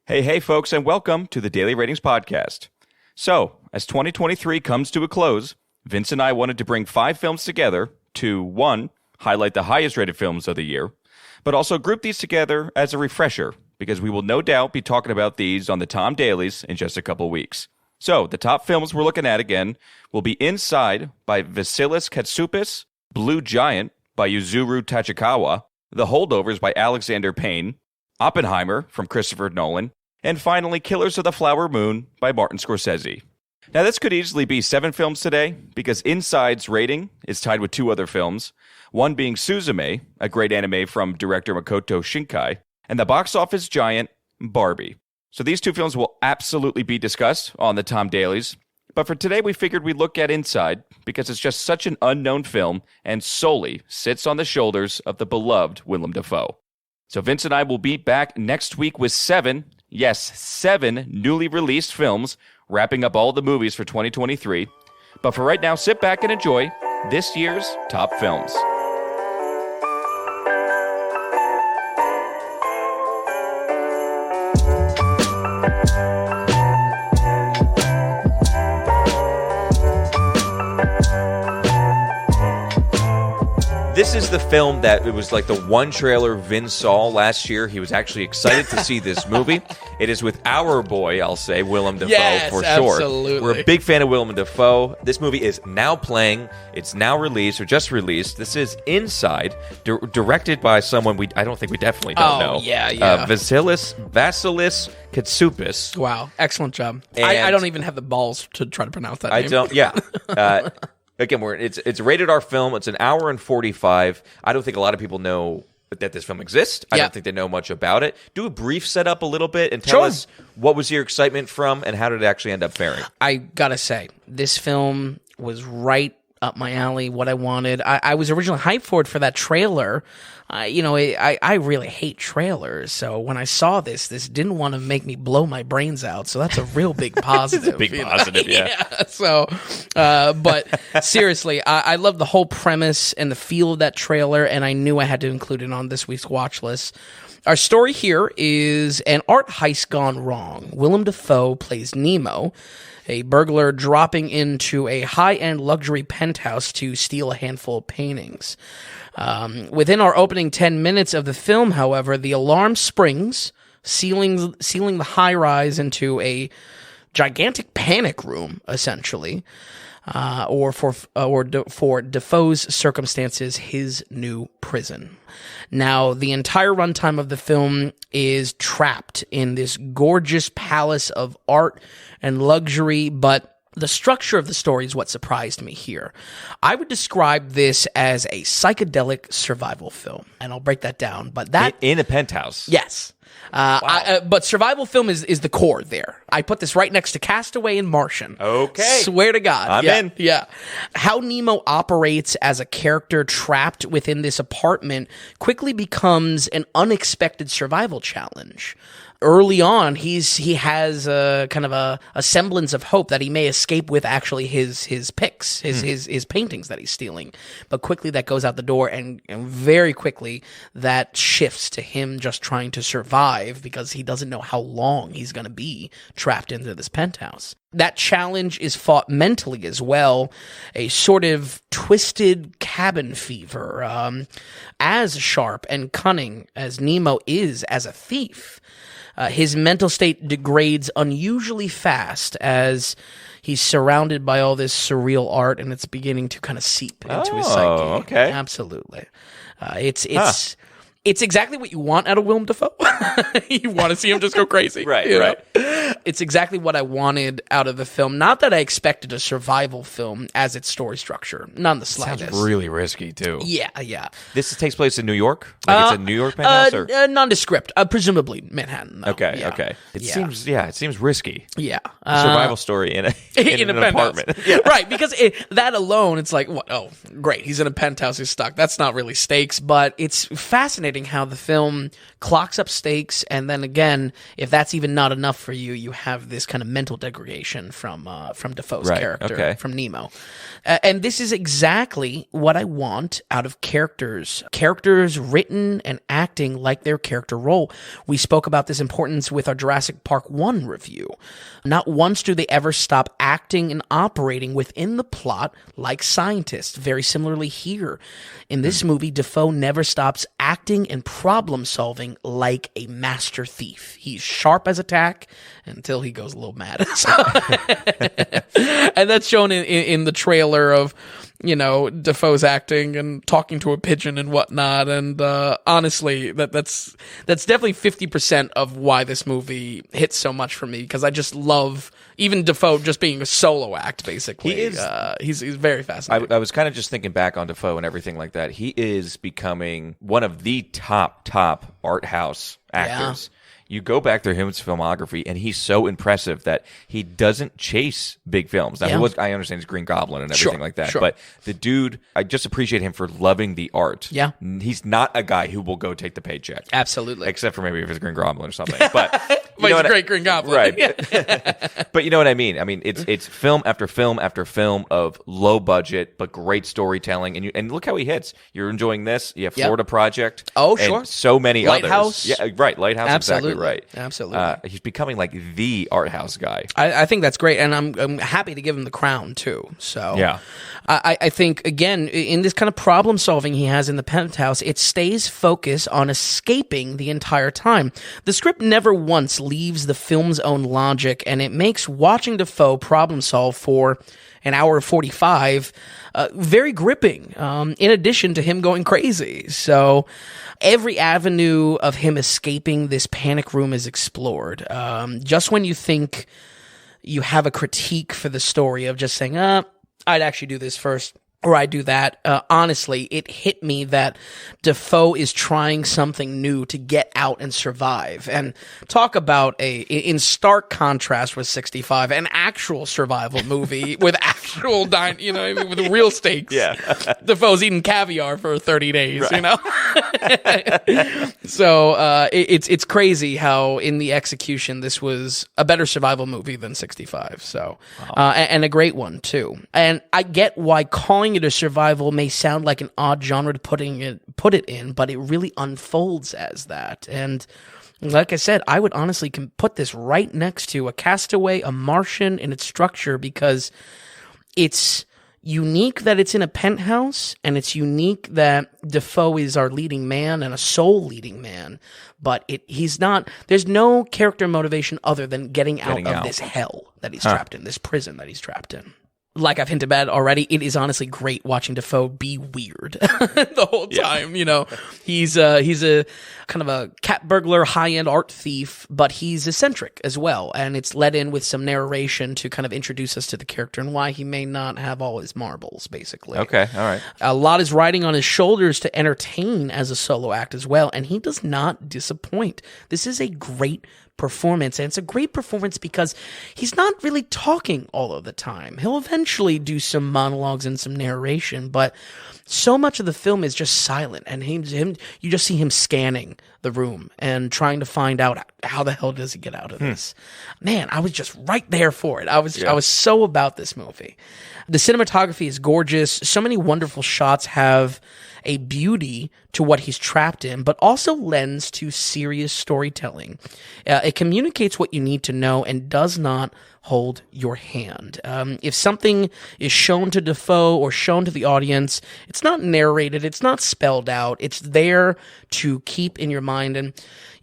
Hey, folks, and welcome to the Daily Ratings Podcast. So, as 2023 comes to a close, Vince and I wanted to bring 5 films together to, 1, highlight the highest rated films of the year, but also group these together as a refresher, because we will no doubt be talking about these on the Tom Dailies in just a couple weeks. So, the top films we're looking at again will be Inside by Vasilis Katsoupas, Blue Giant by Yuzuru Tachikawa, The Holdovers by Alexander Payne, Oppenheimer from Christopher Nolan, and finally Killers of the Flower Moon by Martin Scorsese. Now this could easily be 7 films today, because Inside's rating is tied with 2 other films, one being Suzume, a great anime from director Makoto Shinkai, and the box office giant Barbie. So these 2 films will absolutely be discussed on the Tom Dailies, but for today we figured we'd look at Inside, because it's just such an unknown film and solely sits on the shoulders of the beloved Willem Dafoe. So Vince and I will be back next week with 7 newly released films, wrapping up all the movies for 2023. But for right now, sit back and enjoy this year's top films. This is the film that it was like the one trailer Vin saw last year. He was actually excited to see this movie. It is with our boy, I'll say, Willem Dafoe, for sure. Absolutely. We're a big fan of Willem Dafoe. This movie is now playing. It's now released, or just released. This is Inside, directed by someone I don't think we definitely don't know. Yeah. Vasilis Katsoupas. Wow, excellent job. I don't even have the balls to try to pronounce that name. I don't, yeah. Again, it's a rated R film. It's an hour and 45. I don't think a lot of people know that this film exists. I don't think they know much about it. Do a brief setup a little bit and tell us what was your excitement from and how did it actually end up faring. I gotta say, this film was right up my alley, what I wanted. I was originally hyped for that trailer. I really hate trailers, so when I saw this didn't want to make me blow my brains out, so that's a real big positive. It's a big positive, yeah. So, but seriously, I love the whole premise and the feel of that trailer, and I knew I had to include it on this week's watch list. Our story here is an art heist gone wrong. Willem Dafoe plays Nemo, a burglar dropping into a high-end luxury penthouse to steal a handful of paintings. Within our opening 10 minutes of the film, however, the alarm springs, sealing the high-rise into a gigantic panic room, essentially, or for Dafoe's circumstances, his new prison. Now, the entire runtime of the film is trapped in this gorgeous palace of art and luxury, but the structure of the story is what surprised me here. I would describe this as a psychedelic survival film, and I'll break that down. But that in a penthouse, yes. Wow. But survival film is the core there. I put this right next to Castaway and Martian. Okay. Swear to God. I'm in. Yeah. How Nemo operates as a character trapped within this apartment quickly becomes an unexpected survival challenge. Early on, he has a kind of a semblance of hope that he may escape with actually his picks, his paintings that he's stealing. But quickly that goes out the door, and very quickly that shifts to him just trying to survive because he doesn't know how long he's going to be trapped into this penthouse. That challenge is fought mentally as well, a sort of twisted cabin fever, as sharp and cunning as Nemo is as a thief. His mental state degrades unusually fast as he's surrounded by all this surreal art, and it's beginning to kind of seep into his psyche. Okay. Absolutely. It's exactly what you want out of Willem Dafoe. You want to see him just go crazy. Right. It's exactly what I wanted out of the film. Not that I expected a survival film as its story structure. None the slightest. Sounds really risky, too. Yeah. This takes place in New York? Like it's a New York penthouse? Or? Nondescript. Presumably Manhattan, though. Okay. It seems risky. Yeah. Survival story in an apartment. Yeah. Right, because that alone, it's like, what? Oh, great. He's in a penthouse, he's stuck. That's not really stakes, but it's fascinating how the film clocks up stakes, and then again, if that's even not enough for you, you have this kind of mental degradation from Defoe's character, okay. from Nemo. And this is exactly what I want out of characters written and acting like their character role. We spoke about this importance with our Jurassic Park 1 review. Not once do they ever stop acting and operating within the plot like scientists. Very similarly here. In this movie, Defoe never stops acting and problem solving like a master thief. He's sharp as a tack until he goes a little mad. And that's shown in the trailer of, Defoe's acting and talking to a pigeon and whatnot. And honestly, that's definitely 50% of why this movie hits so much for me, because I just love even Defoe just being a solo act, basically. He's very fascinating. I was kind of just thinking back on Defoe and everything like that. He is becoming one of the top art house actors. Yeah. You go back through his filmography, and he's so impressive that he doesn't chase big films. Now, I understand he's Green Goblin and everything like that, but the dude, I just appreciate him for loving the art. Yeah. He's not a guy who will go take the paycheck. Absolutely. Except for maybe if it's Green Goblin or something. But he's a great Green Goblin. Right. But you know what I mean? I mean, it's film after film after film of low budget but great storytelling. And look how he hits. You're enjoying this. You have Florida Project. Oh, sure. And so many Lighthouse. others. Yeah, right. Lighthouse. Absolutely. Exactly right. Absolutely. He's becoming like the art house guy. I think that's great, and I'm happy to give him the crown too. So yeah. I think, again, in this kind of problem solving he has in the penthouse, it stays focused on escaping the entire time. The script never once leaves the film's own logic, and it makes watching Defoe problem solve for an hour 45 very gripping, in addition to him going crazy. So every avenue of him escaping this panic room is explored. Just when you think you have a critique for the story of just saying, I'd actually do this first, or I do that. Honestly, it hit me that Defoe is trying something new to get out and survive. And talk about in stark contrast with 65, an actual survival movie with actual, with real stakes. Yeah. Defoe's eating caviar for 30 days, right. So it's crazy how in the execution this was a better survival movie than 65. So, wow. And a great one too. And I get why calling it a survival may sound like an odd genre to put it in, but it really unfolds as that. And like I said, I would honestly put this right next to a Castaway, a Martian in its structure, because it's unique that it's in a penthouse, and it's unique that Defoe is our leading man and a sole leading man, but he's not, there's no character motivation other than getting out of this hell that he's trapped in, this prison that he's trapped in. Like I've hinted at already, it is honestly great watching Defoe be weird the whole time. He's a kind of a cat burglar, high-end art thief, but he's eccentric as well. And it's led in with some narration to kind of introduce us to the character and why he may not have all his marbles, basically. Okay, all right. A lot is riding on his shoulders to entertain as a solo act as well, and he does not disappoint. This is a great performance, and it's a great performance because he's not really talking all of the time. He'll eventually do some monologues and some narration, but so much of the film is just silent, and him you just see him scanning the room and trying to find out how the hell does he get out of this. Man, I was just right there for it. I was so about this movie. The cinematography is gorgeous. So many wonderful shots have a beauty to what he's trapped in, but also lends to serious storytelling. It communicates what you need to know and does not hold your hand. If something is shown to Defoe or shown to the audience, it's not narrated, it's not spelled out, it's there to keep in your mind. And,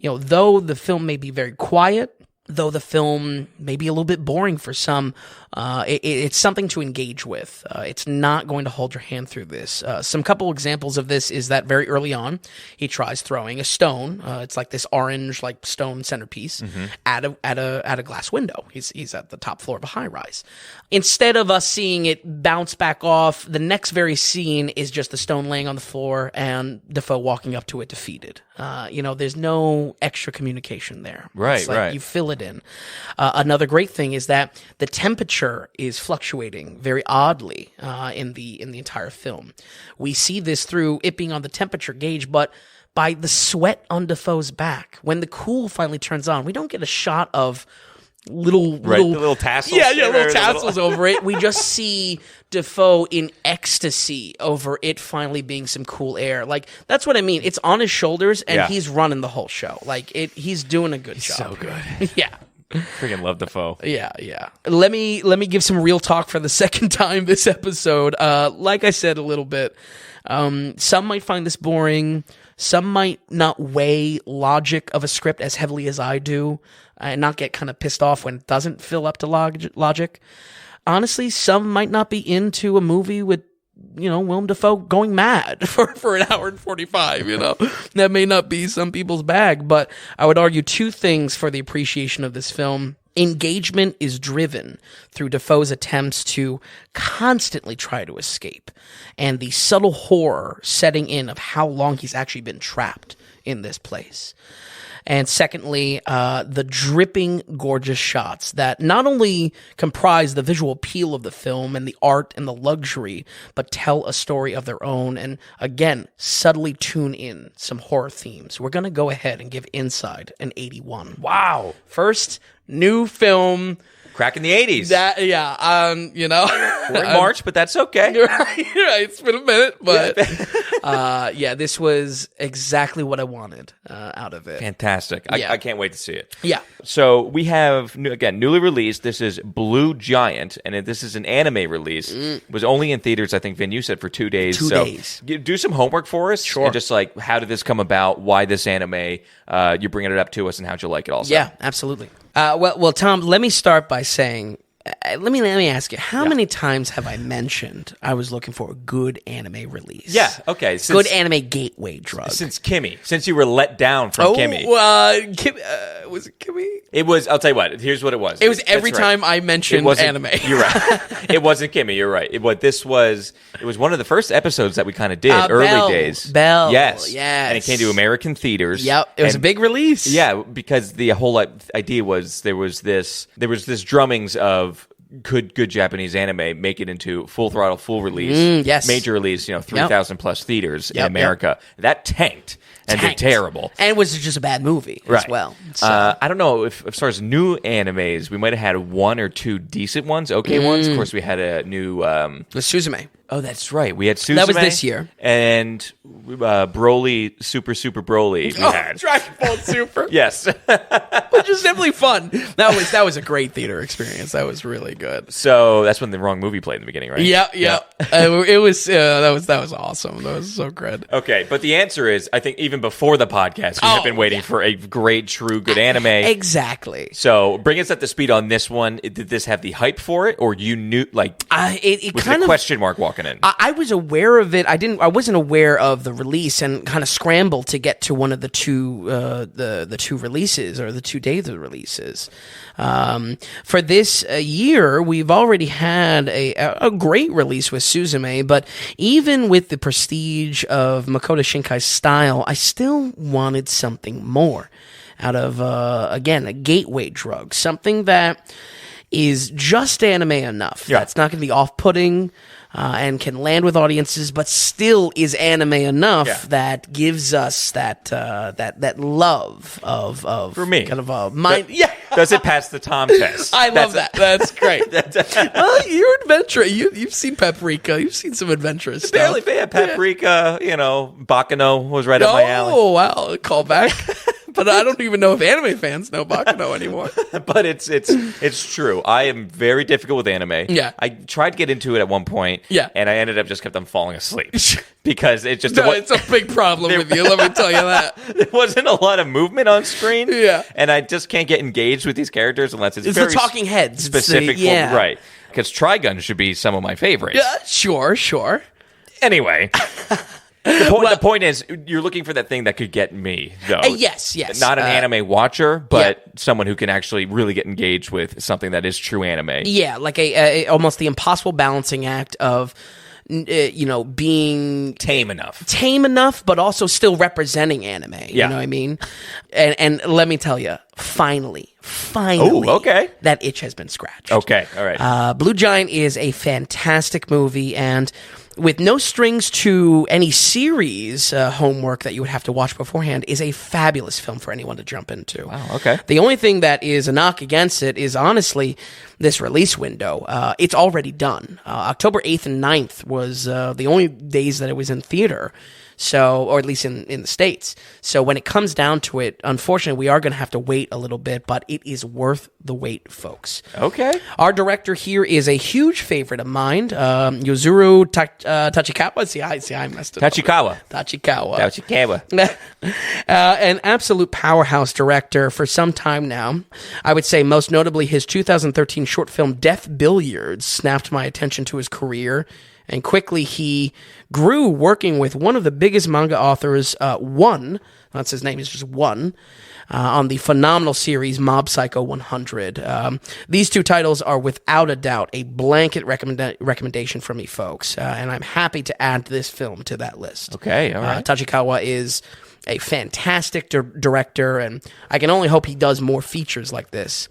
though the film may be very quiet, though the film may be a little bit boring for some, it's something to engage with. It's not going to hold your hand through this. Some couple examples of this is that very early on, he tries throwing a stone. It's like this orange, stone centerpiece at a glass window. He's at the top floor of a high rise. Instead of us seeing it bounce back off, the next very scene is just the stone laying on the floor and Defoe walking up to it defeated. There's no extra communication there. Right, right. You fill it in. Another great thing is that the temperature is fluctuating very oddly in the entire film. We see this through it being on the temperature gauge, but by the sweat on Defoe's back. When the cool finally turns on, we don't get a shot of little the little tassels. Yeah, little tassels over it. We just see Dafoe in ecstasy over it finally being some cool air. Like, that's what I mean. It's on his shoulders, and he's running the whole show. Like, he's doing a good job. So good. Yeah. Freaking love Dafoe. Yeah. Let me give some real talk for the second time this episode. Like I said a little bit, some might find this boring. Some might not weigh logic of a script as heavily as I do, and not get kind of pissed off when it doesn't fill up to logic. Honestly, some might not be into a movie with, Willem Dafoe going mad for an hour and 45, That may not be some people's bag, but I would argue two things for the appreciation of this film. Engagement is driven through Dafoe's attempts to constantly try to escape, and the subtle horror setting in of how long he's actually been trapped in this place. And secondly, the dripping, gorgeous shots that not only comprise the visual appeal of the film and the art and the luxury, but tell a story of their own and, again, subtly tune in some horror themes. We're going to go ahead and give Inside an 81. Wow. First new film. Cracking the 80s. We're in March, but that's okay. You're right. It's been a minute, but this was exactly what I wanted out of it. Fantastic. I can't wait to see it. Yeah. So we have, again, newly released. This is Blue Giant, and this is an anime release. It was only in theaters, I think, Vin, you said, for 2 days. 2 days. Do some homework for us. Sure. And just like, how did this come about? Why this anime? You're bringing it up to us, and how'd you like it also? Yeah, absolutely. Well, Tom, let me start by saying, let me ask you, how many times have I mentioned I was looking for a good anime release? Yeah, okay. Good anime gateway drug. Since Kimmy. Since you were let down from Kimmy. Was it Kimmy? It was, I'll tell you what, here's what it was. It was every time I mentioned anime. You're right. It wasn't Kimmy, you're right. It was one of the first episodes that we kind of did, early days. Bell. Yes. Yes. And it came to American theaters. Yep. It was a big release. Yeah, because the whole idea was there was this drummings of could good Japanese anime make it into full throttle, full release, yes. major release, 3,000 plus theaters in America. That tanked and did terrible. And it was just a bad movie as well. So. I don't know if as far as new animes, we might have had 1 or 2 decent ones, ones. Of course, we had a new... The Suzume. Oh, that's right. We had Suzume. That was this year. And Broly, Super Broly. We had. Dragon Ball Super. Yes. Which is definitely fun. That was a great theater experience. That was really good. So that's when the wrong movie played in the beginning, right? Yeah. It was that was awesome. That was so good. Okay, but the answer is, I think even before the podcast, we have been waiting for a great, true, good anime. Exactly. So bring us up to speed on this one. Did this have the hype for it, or you knew it was kind a of question mark walking in? I was aware of it. I wasn't aware of the release and kind of scrambled to get to one of the two the two releases or the 2 days of the releases. For this year, we've already had a great release with Suzume, but even with the prestige of Makoto Shinkai's style, I still wanted something more out of again a gateway drug, something that is just anime enough. Yeah. That's not going to be off-putting. And can land with audiences, but still is anime enough that gives us that love of for me kind of a mind. Does it pass the Tom test? I love that. That's great. Well, you're adventurous. You've seen Paprika. You've seen some adventurous stuff. Barely, Paprika. Bakano was right up my alley. Oh wow, callback. But I don't even know if anime fans know Bakano anymore. But it's true. I am very difficult with anime. Yeah. I tried to get into it at one point. Yeah. And I ended up just kept on falling asleep. Because it just... it's a big problem with you, let me tell you that. There wasn't a lot of movement on screen. Yeah. And I just can't get engaged with these characters unless it's very the talking heads. Specific. Right. Because Trigun should be some of my favorites. Yeah, sure. Anyway... The point is, you're looking for that thing that could get me, though. Yes. Not an anime watcher, but someone who can actually really get engaged with something that is true anime. Yeah, like a almost the impossible balancing act of, being tame enough, but also still representing anime. Yeah. You know what I mean? And let me tell you, finally, Ooh, okay. that itch has been scratched. Okay, all right. Blue Giant is a fantastic movie, and with no strings to any series homework that you would have to watch beforehand, is a fabulous film for anyone to jump into. Wow, okay. The only thing that is a knock against it is honestly this release window. It's already done. October 8th and 9th was the only days that it was in theater. So, or at least in the States. So when it comes down to it, unfortunately, we are going to have to wait a little bit, but it is worth the wait, folks. Okay. Our director here is a huge favorite of mine, Yuzuru Tachikawa. See, I messed it Tachikawa. up. Tachikawa. Tachikawa. An absolute powerhouse director for some time now. I would say most notably his 2013 short film Death Billiards snapped my attention to his career. And quickly he grew working with one of the biggest manga authors, One, that's his name, it's just One, on the phenomenal series Mob Psycho 100. These two titles are without a doubt a blanket recommendation for me, folks. And I'm happy to add this film to that list. Okay, all right. Tachikawa is a fantastic director, and I can only hope he does more features like this.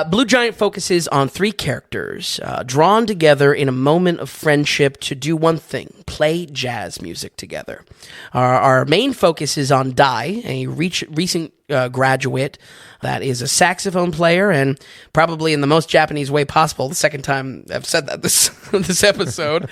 Blue Giant focuses on three characters, drawn together in a moment of friendship to do one thing, play jazz music together. Our main focus is on Dai, a recent graduate that is a saxophone player, and probably in the most Japanese way possible, the second time I've said that this episode,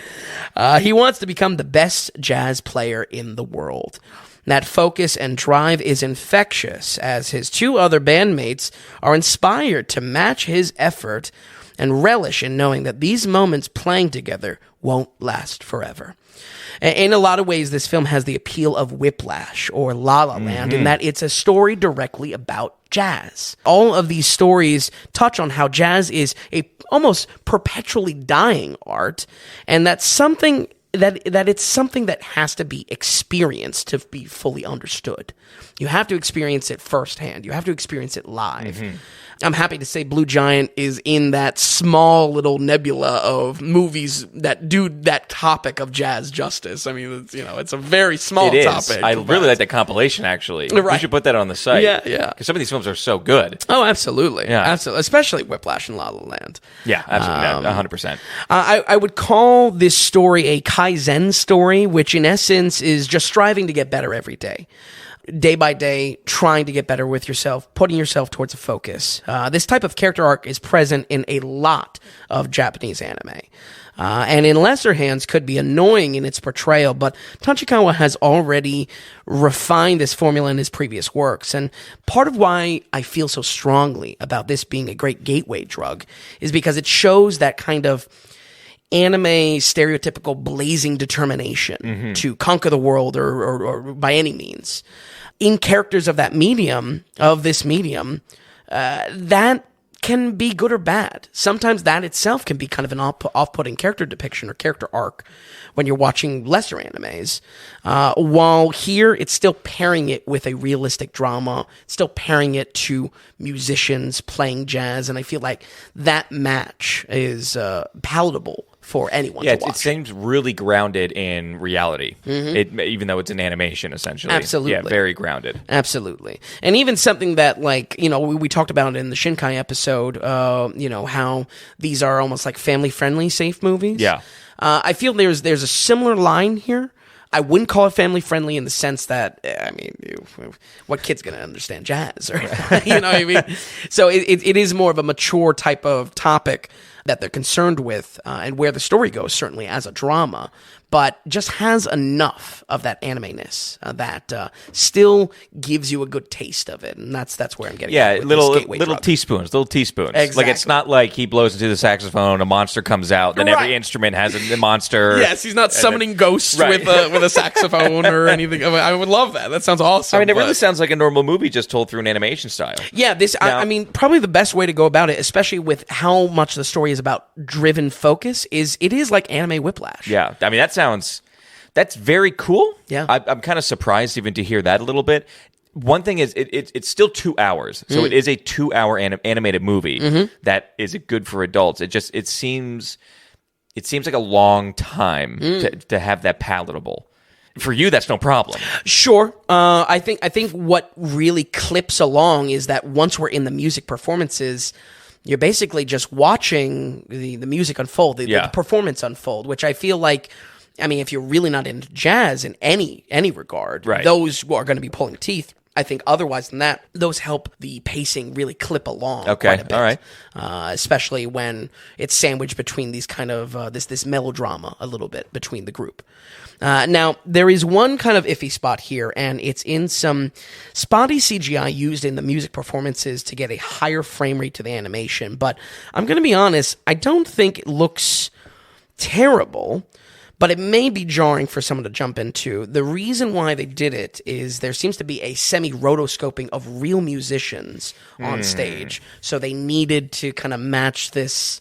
he wants to become the best jazz player in the world. That focus and drive is infectious, as his two other bandmates are inspired to match his effort and relish in knowing that these moments playing together won't last forever. In a lot of ways, this film has the appeal of Whiplash or La La Land in that it's a story directly about jazz. All of these stories touch on how jazz is a almost perpetually dying art, and that's something that it's something that has to be experienced to be fully understood. You have to experience it firsthand. You have to experience it live. I'm happy to say Blue Giant is in that small little nebula of movies that do that topic of jazz justice. I mean, it's a very small topic. I really like that compilation, actually. Right. We should put that on the site. Yeah. Because some of these films are so good. Oh, absolutely. Yeah. Absolutely. Especially Whiplash and La La Land. Yeah, absolutely. 100%. I would call this story a Kaizen story, which in essence is just striving to get better every day. Day by day, trying to get better with yourself, putting yourself towards a focus. This type of character arc is present in a lot of Japanese anime. And in lesser hands could be annoying in its portrayal, but Tachikawa has already refined this formula in his previous works. And part of why I feel so strongly about this being a great gateway drug is because it shows that kind of anime stereotypical blazing determination to conquer the world or by any means. In characters of this medium, that can be good or bad. Sometimes that itself can be kind of an off-putting character depiction or character arc when you're watching lesser animes. While here, it's still pairing it with a realistic drama, still pairing it to musicians playing jazz, and I feel like that match is palatable for anyone to watch. It seems really grounded in reality, even though it's an animation, essentially. Absolutely. Yeah, very grounded. Absolutely. And even something that, we talked about in the Shinkai episode, how these are almost like family-friendly safe movies. Yeah. I feel there's a similar line here. I wouldn't call it family-friendly in the sense that, what kid's going to understand jazz? Or, you know what I mean? So it is more of a mature type of topic that they're concerned with, and where the story goes, certainly as a drama, but just has enough of that anime-ness that still gives you a good taste of it, and that's where I'm getting. Yeah, at with little teaspoons. Exactly. Like, it's not like he blows into the saxophone, a monster comes out, then every instrument has a monster. Yes, he's not summoning ghosts with a saxophone or anything. I would love that. That sounds awesome. I mean, it really sounds like a normal movie just told through an animation style. Yeah, probably the best way to go about it, especially with how much the story is about driven focus, is it is like anime Whiplash. Yeah, I mean, that's very cool. Yeah. I'm kind of surprised even to hear that a little bit. One thing is, it's still 2 hours, so it is a 2-hour animated movie that is good for adults. It seems like a long time to have that palatable. For you, that's no problem. Sure. I think what really clips along is that once we're in the music performances, you're basically just watching the music unfold, the performance unfold, which I feel like I mean, if you're really not into jazz in any regard, Right. those are going to be pulling teeth. I think otherwise than that, those help the pacing really clip along quite a bit. All right. Especially when it's sandwiched between these kind of this melodrama a little bit between the group. Now, there is one kind of iffy spot here, and it's in some spotty CGI used in the music performances to get a higher frame rate to the animation. But I'm going to be honest, I don't think it looks terrible, but it may be jarring for someone to jump into. The reason why they did it is there seems to be a semi-rotoscoping of real musicians on stage, so they needed to kind of match this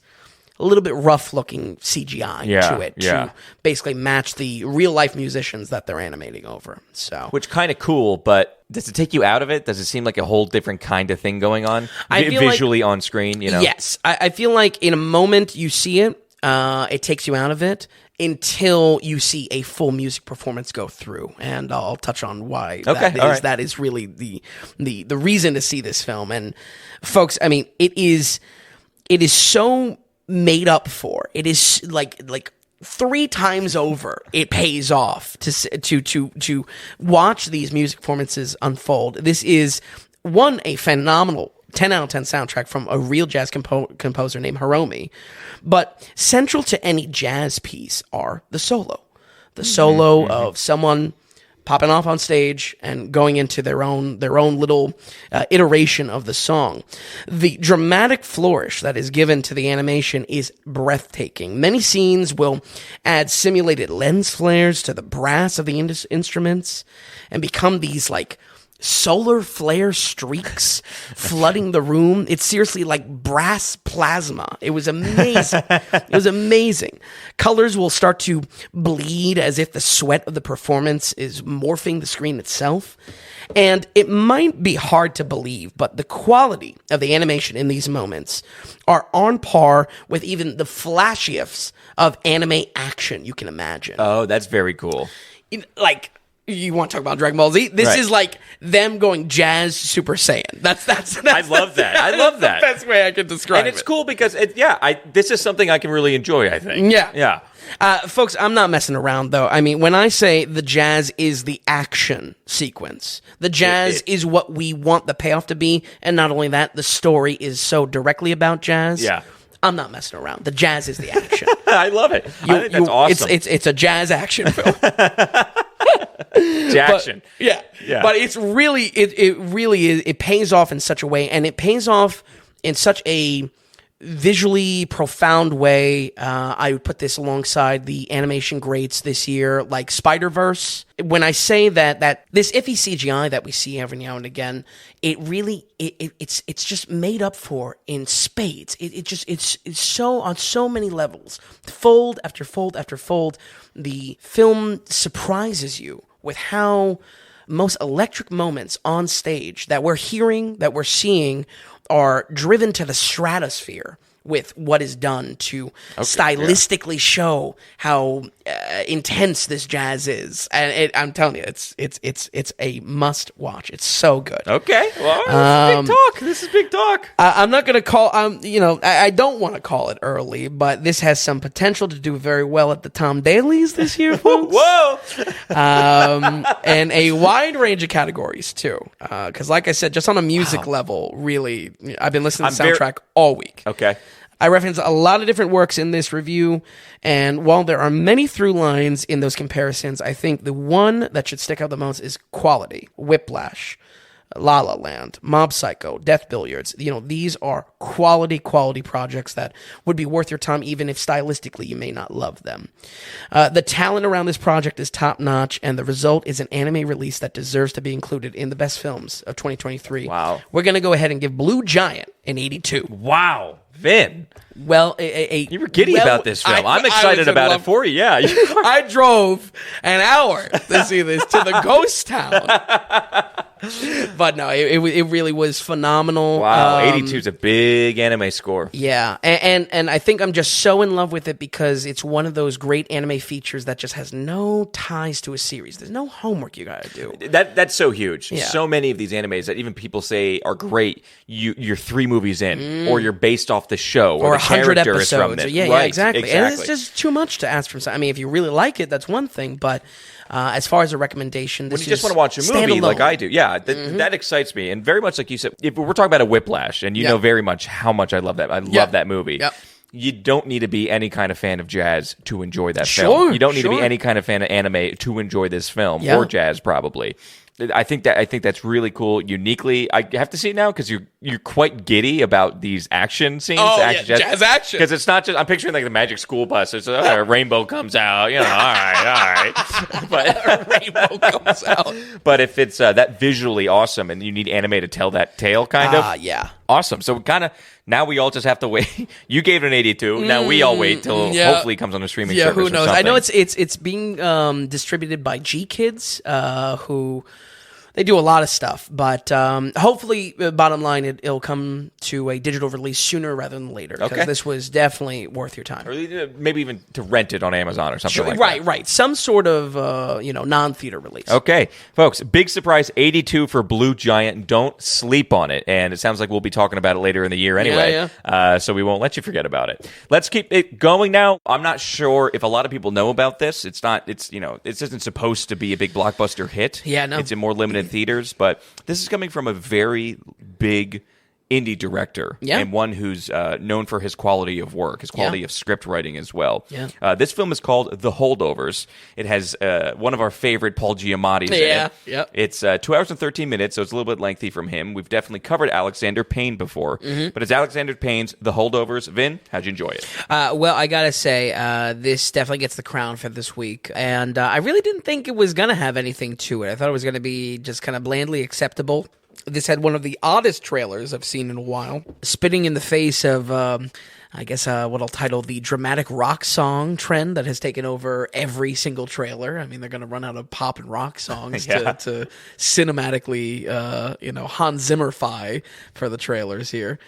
a little bit rough-looking CGI to it to basically match the real-life musicians that they're animating over. So, Which kind of cool, but does it take you out of it? Does it seem like a whole different kind of thing going on visually on screen? You know? Yes. I feel like in a moment you see it, it takes you out of it until you see a full music performance go through, and I'll touch on why that is really the reason to see this film. And folks, I mean, it is so made up for. It is like 3 times over. It pays off to watch these music performances unfold. This is a phenomenal 10 out of 10 soundtrack from a real jazz composer named Hiromi. But central to any jazz piece are the solo. The solo of someone popping off on stage and going into their own little iteration of the song. The dramatic flourish that is given to the animation is breathtaking. Many scenes will add simulated lens flares to the brass of the instruments and become these like solar flare streaks flooding the room. It's seriously like brass plasma. It was amazing. It was amazing. Colors will start to bleed as if the sweat of the performance is morphing the screen itself. And it might be hard to believe, but the quality of the animation in these moments are on par with even the flashiest of anime action you can imagine. Oh, that's very cool. Like, you want to talk about Dragon Ball Z? This is like them going jazz Super Saiyan. That's I love that. I love that. The best way I can describe it. And it's cool because this is something I can really enjoy, I think. Yeah. Folks, I'm not messing around though. I mean, when I say the jazz is the action sequence, the jazz is what we want the payoff to be, and not only that, the story is so directly about jazz. Yeah. I'm not messing around. The jazz is the action. I love it. I think that's awesome. It's a jazz action film. Jackson. But it's really it really is. It pays off in such a way, and it pays off in such a visually profound way. I would put this alongside the animation greats this year, like Spider-Verse. When I say that this iffy CGI that we see every now and again, it really it's just made up for in spades. It's so on so many levels, fold after fold after fold. The film surprises you with how most electric moments on stage that we're hearing, that we're seeing, are driven to the stratosphere with what is done to stylistically show how intense this jazz is. And I'm telling you, it's a must watch. It's so good. Okay, well, this is big talk. I'm not going to call. I don't want to call it early, but this has some potential to do very well at the Tom Dailies this year, folks. Whoa! And a wide range of categories too. Because, like I said, just on a music level, really, I've been listening to the soundtrack all week. Okay. I reference a lot of different works in this review, and while there are many through lines in those comparisons, I think the one that should stick out the most is quality. Whiplash, La La Land, Mob Psycho, Death Billiards. These are quality projects that would be worth your time, even if stylistically you may not love them. The talent around this project is top-notch, and the result is an anime release that deserves to be included in the best films of 2023. Wow. We're going to go ahead and give Blue Giant an 82. Wow. Vin. Well, you were giddy about this film. I'm excited about it for you. Yeah. I drove an hour to see this to the ghost town. But no, it really was phenomenal. Wow, 82 is a big anime score. Yeah, and I think I'm just so in love with it because it's one of those great anime features that just has no ties to a series. There's no homework you gotta do. That's so huge. Yeah. So many of these animes that even people say are great, you're 3 movies in, or you're based off the show, or the 100 character episodes. is from it. Yeah, right, exactly. And it's just too much to ask from. I mean, if you really like it, that's one thing. But as far as a recommendation, this when you just want to watch a movie standalone. like I do, yeah, that excites me. And very much like you said, if we're talking about a Whiplash, and you know very much how much I love that. I love that movie. Yep. You don't need to be any kind of fan of jazz to enjoy that film. You don't need to be any kind of fan of anime to enjoy this film, or jazz probably. I think that's really cool. Uniquely, I have to see it now because you're quite giddy about these action scenes. Jazz action. Because it's not just I'm picturing like the Magic School Bus. It's a rainbow comes out. All right. But rainbow comes out. But if it's that visually awesome and you need anime to tell that tale, kind of awesome. So kind of now we all just have to wait. You gave it an 82. Now we all wait till hopefully it comes on a streaming service. Who knows? Or something. I know it's being distributed by G Kids, who. They do a lot of stuff, but hopefully, bottom line, it'll come to a digital release sooner rather than later. Because this was definitely worth your time. Or maybe even to rent it on Amazon or something like that. Right. Some sort of non-theater release. Okay, folks, big surprise, 82 for Blue Giant. Don't sleep on it. And it sounds like we'll be talking about it later in the year anyway. Yeah. So we won't let you forget about it. Let's keep it going now. I'm not sure if a lot of people know about this. It isn't supposed to be a big blockbuster hit. Yeah, no. It's in more limited theaters, but this is coming from a very big indie director and one who's known for his quality of work, his quality of script writing as well. Yeah. This film is called The Holdovers. It has one of our favorite Paul Giamatti's in it. Yep. It's 2 hours and 13 minutes, so it's a little bit lengthy from him. We've definitely covered Alexander Payne before, but it's Alexander Payne's The Holdovers. Vin, how'd you enjoy it? Well, I gotta say, this definitely gets the crown for this week, and I really didn't think it was gonna have anything to it. I thought it was gonna be just kind of blandly acceptable. This had one of the oddest trailers I've seen in a while, spitting in the face of, I guess, what I'll title the dramatic rock song trend that has taken over every single trailer. I mean, they're going to run out of pop and rock songs to cinematically, Hans Zimmerify for the trailers here.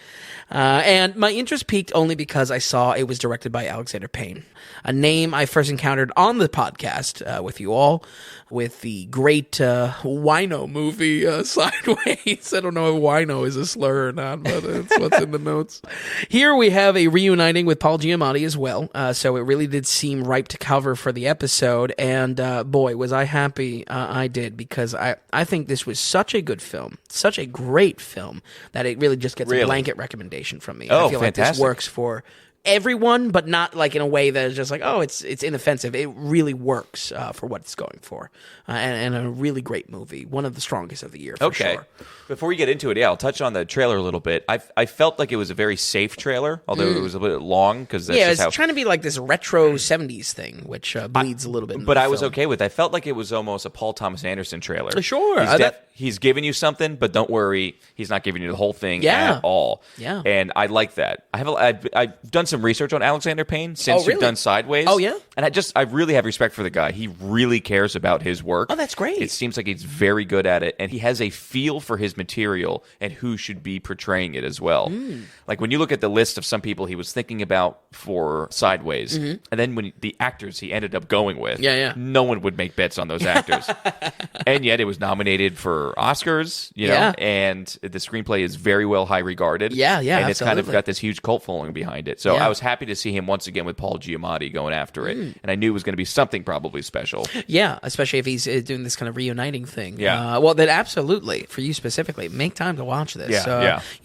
And my interest peaked only because I saw it was directed by Alexander Payne, a name I first encountered on the podcast with you all, with the great wino movie Sideways. I don't know if wino is a slur or not, but it's what's in the notes. Here we have a reuniting with Paul Giamatti as well, so it really did seem ripe to cover for the episode, and boy, was I happy I did, because I think this was such a good film, such a great film, that it really just gets a blanket recommendation from me. Oh, I feel fantastic. like this works for everyone, but not like in a way that is just like, oh, it's inoffensive. It really works for what it's going for, and a really great movie, one of the strongest of the year for sure. Before we get into it, I'll touch on the trailer a little bit. I felt like it was a very safe trailer, although it was a bit long, because it's trying to be like this retro 70s thing, which bleeds a little bit. But I was okay with it. I felt like it was almost a Paul Thomas Anderson trailer. Sure. He's giving you something, but don't worry, he's not giving you the whole thing at all. Yeah. And I like that. I've done some research on Alexander Payne since you've done Sideways. Oh, yeah? And I really have respect for the guy. He really cares about his work. Oh, that's great. It seems like he's very good at it, and he has a feel for his material and who should be portraying it as well. Like when you look at the list of some people he was thinking about for Sideways, and then when the actors he ended up going with, no one would make bets on those actors. And yet it was nominated for Oscars, and the screenplay is very well high regarded. And it's kind of got this huge cult following behind it. So I was happy to see him once again with Paul Giamatti going after it. And I knew it was going to be something probably special. Yeah, especially if he's doing this kind of reuniting thing. Well, then absolutely, for you specifically, make time to watch this.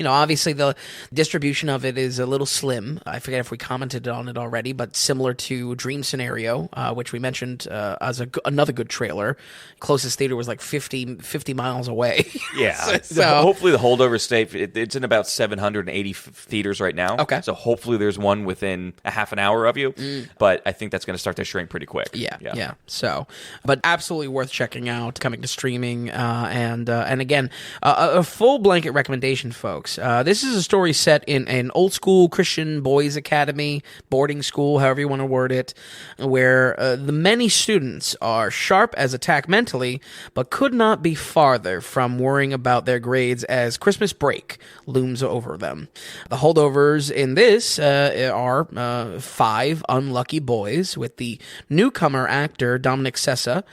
Obviously the distribution of it is a little slim. I forget if we commented on it already, but similar to Dream Scenario, which we mentioned as another good trailer. Closest theater was like 50 miles away. So hopefully the Holdovers stay. It's in about 780 theaters right now. Okay. So hopefully there's one one within a half an hour of you, but I think that's going to start to shrink pretty quick. Yeah. So, but absolutely worth checking out, coming to streaming, and again, a full blanket recommendation, folks. This is a story set in an old school Christian boys' academy, boarding school, however you want to word it, where the many students are sharp as a tack mentally, but could not be farther from worrying about their grades as Christmas break looms over them. The holdovers in this are 5 unlucky boys, with the newcomer actor Dominic Sessa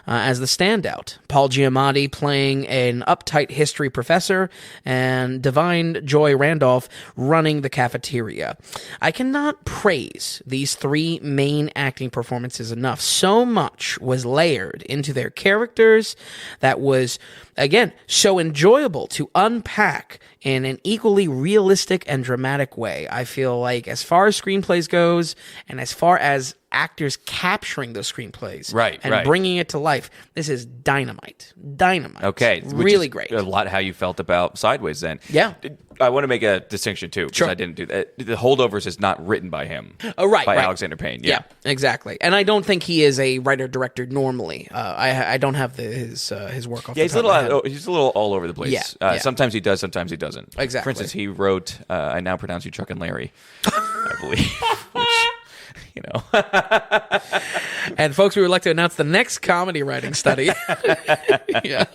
as the standout, Paul Giamatti playing an uptight history professor, and Divine Joy Randolph running the cafeteria. I cannot praise these 3 main acting performances enough. So much was layered into their characters that was, again, so enjoyable to unpack in an equally realistic and dramatic way. I feel like as far as screenplays goes, and as far as actors capturing those screenplays and bringing it to life, this is dynamite. Okay. Really great. A lot how you felt about Sideways then. Yeah. I want to make a distinction too, because I didn't do that. The Holdovers is not written by him. By Alexander Payne. Yeah, exactly. And I don't think he is a writer-director normally. I don't have his work off the top of my head. He's a little all over the place. Yeah. Sometimes he does, sometimes he doesn't. Exactly. For instance, he wrote I Now Pronounce You Chuck and Larry, I believe. And folks, we would like to announce the next comedy writing study. Yeah.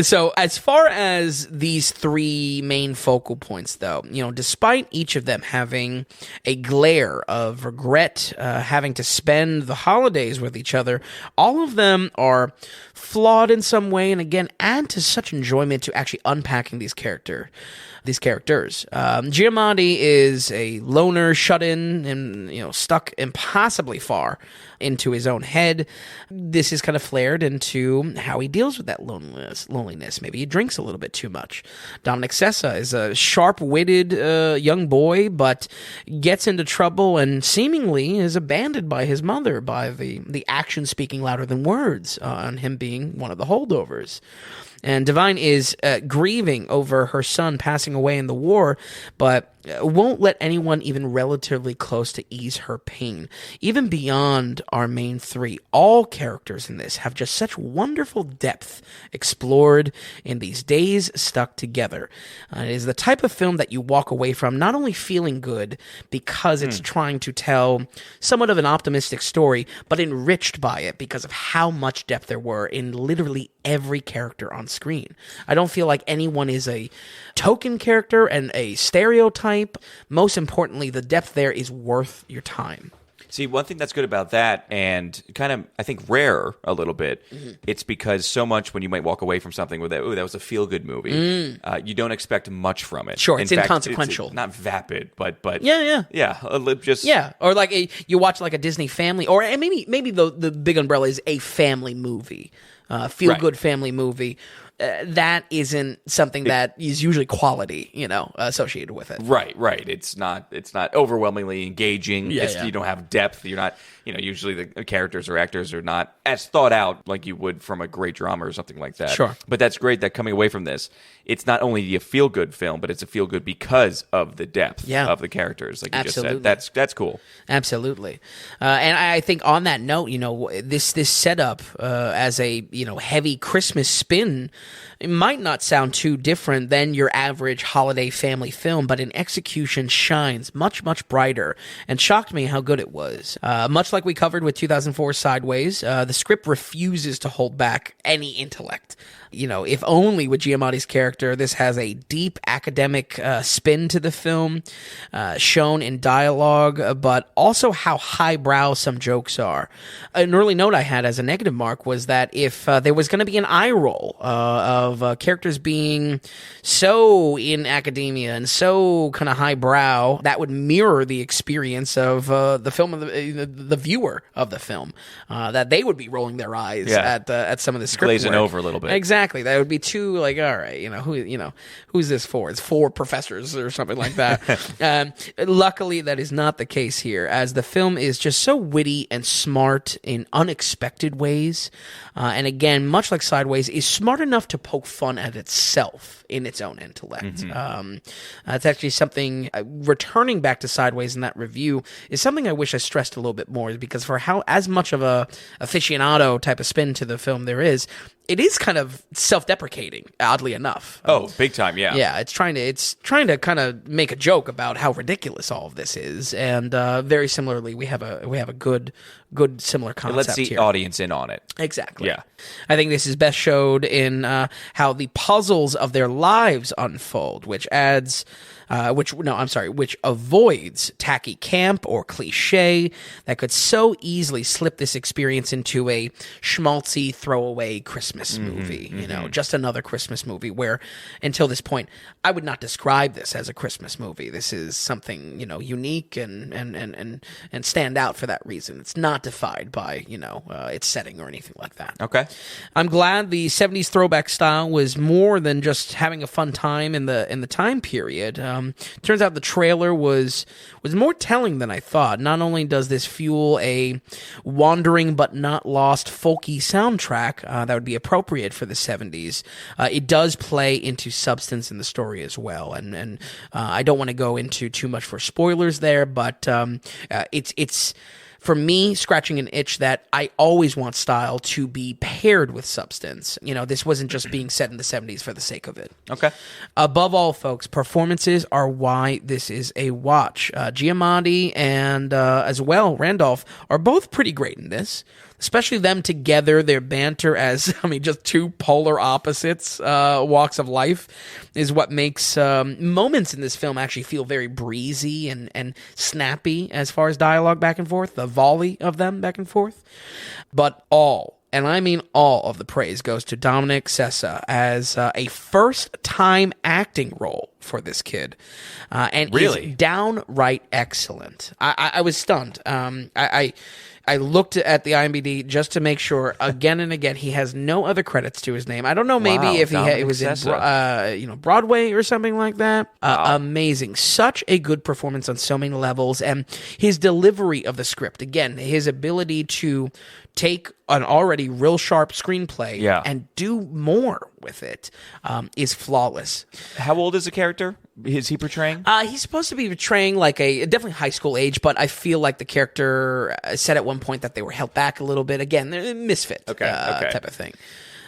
So as far as these 3 main focal points, though, despite each of them having a glare of regret, having to spend the holidays with each other, all of them are flawed in some way, and again, add to such enjoyment to actually unpacking these characters. Giamatti is a loner, shut in, and stuck impossibly far into his own head. This is kind of flared into how he deals with that loneliness. Maybe he drinks a little bit too much. Dominic Sessa is a sharp-witted young boy, but gets into trouble and seemingly is abandoned by his mother, by the action speaking louder than words, on him being one of the holdovers. And Divine is grieving over her son passing away in the war, but won't let anyone even relatively close to ease her pain. Even beyond our main 3, all characters in this have just such wonderful depth explored in these days stuck together. It is the type of film that you walk away from not only feeling good because it's trying to tell somewhat of an optimistic story, but enriched by it because of how much depth there were in literally every character on screen. I don't feel like anyone is a token character and a stereotype. Most importantly, the depth there is worth your time. See, one thing that's good about that, and kind of, I think, rare a little bit, it's because so much when you might walk away from something with that was a feel-good movie, you don't expect much from it. Sure, it's inconsequential. It's not vapid, but Yeah, just... Yeah, or like you watch like a Disney family, or maybe the big umbrella is a family movie, feel-good family movie. That isn't something that is usually quality, associated with it. Right. It's not overwhelmingly engaging. You don't have depth. You're not, usually the characters or actors are not as thought out like you would from a great drama or something like that. Sure. But that's great that coming away from this, it's not only a feel-good film, but it's a feel-good because of the depth of the characters, like you Absolutely. just said. That's cool. Absolutely. And I think on that note, this setup as a, heavy Christmas spin, it might not sound too different than your average holiday family film, but in execution shines much, much brighter, and shocked me how good it was. Much like we covered with 2004 Sideways, the script refuses to hold back any intellect. If only with Giamatti's character, this has a deep academic spin to the film, shown in dialogue, but also how highbrow some jokes are. An early note I had as a negative mark was that if there was going to be an eye roll of characters being so in academia and so kind of highbrow, that would mirror the experience of the film, of the viewer of the film, that they would be rolling their eyes at some of the script glazing work. over a little bit. Exactly. That would be too all right, who's this for? It's 4 professors or something like that. Luckily, that is not the case here, as the film is just so witty and smart in unexpected ways. And again, much like Sideways, is smart enough to poke fun at itself in its own intellect. It's actually something, returning back to Sideways in that review, is something I wish I stressed a little bit more, because for how as much of a aficionado type of spin to the film there is, it is kind of self-deprecating, oddly enough. Oh, big time, yeah. Yeah, it's trying to kind of make a joke about how ridiculous all of this is, and very similarly, we have a good similar concept. It lets the here. audience in on it. Exactly. Yeah. I think this is best showed in how the puzzles of their lives unfold, which avoids tacky camp or cliche that could so easily slip this experience into a schmaltzy throwaway Christmas movie. You know, just another Christmas movie, where until this point, I would not describe this as a Christmas movie. This is something, unique and stand out for that reason. It's not defined by, its setting or anything like that. Okay. I'm glad the 70s throwback style was more than just having a fun time in the time period. Turns out the trailer was more telling than I thought. Not only does this fuel a wandering but not lost folky soundtrack that would be appropriate for the 70s, it does play into substance in the story as well. And I don't want to go into too much for spoilers there, but it's for me, scratching an itch that I always want style to be paired with substance. This wasn't just being set in the 70s for the sake of it. Okay. Above all, folks, performances are why this is a watch. Giamatti and, as well, Randolph are both pretty great in this. Especially them together, their banter as, just two polar opposites, walks of life, is what makes moments in this film actually feel very breezy and snappy as far as dialogue back and forth, the volley of them back and forth. But and I mean all of the praise goes to Dominic Sessa as a first-time acting role for this kid. And really? Is downright excellent. I was stunned. I looked at the IMDb just to make sure again and again. He has no other credits to his name. I don't know, maybe if it was in Broadway or something like that. Amazing, such a good performance on so many levels, and his delivery of the script. Again, his ability to take an already real sharp screenplay and do more with it is flawless. How old is the character? Is he portraying? He's supposed to be portraying like a definitely high school age, but I feel like the character said at one point that they were held back a little bit. Again, they're misfit type of thing.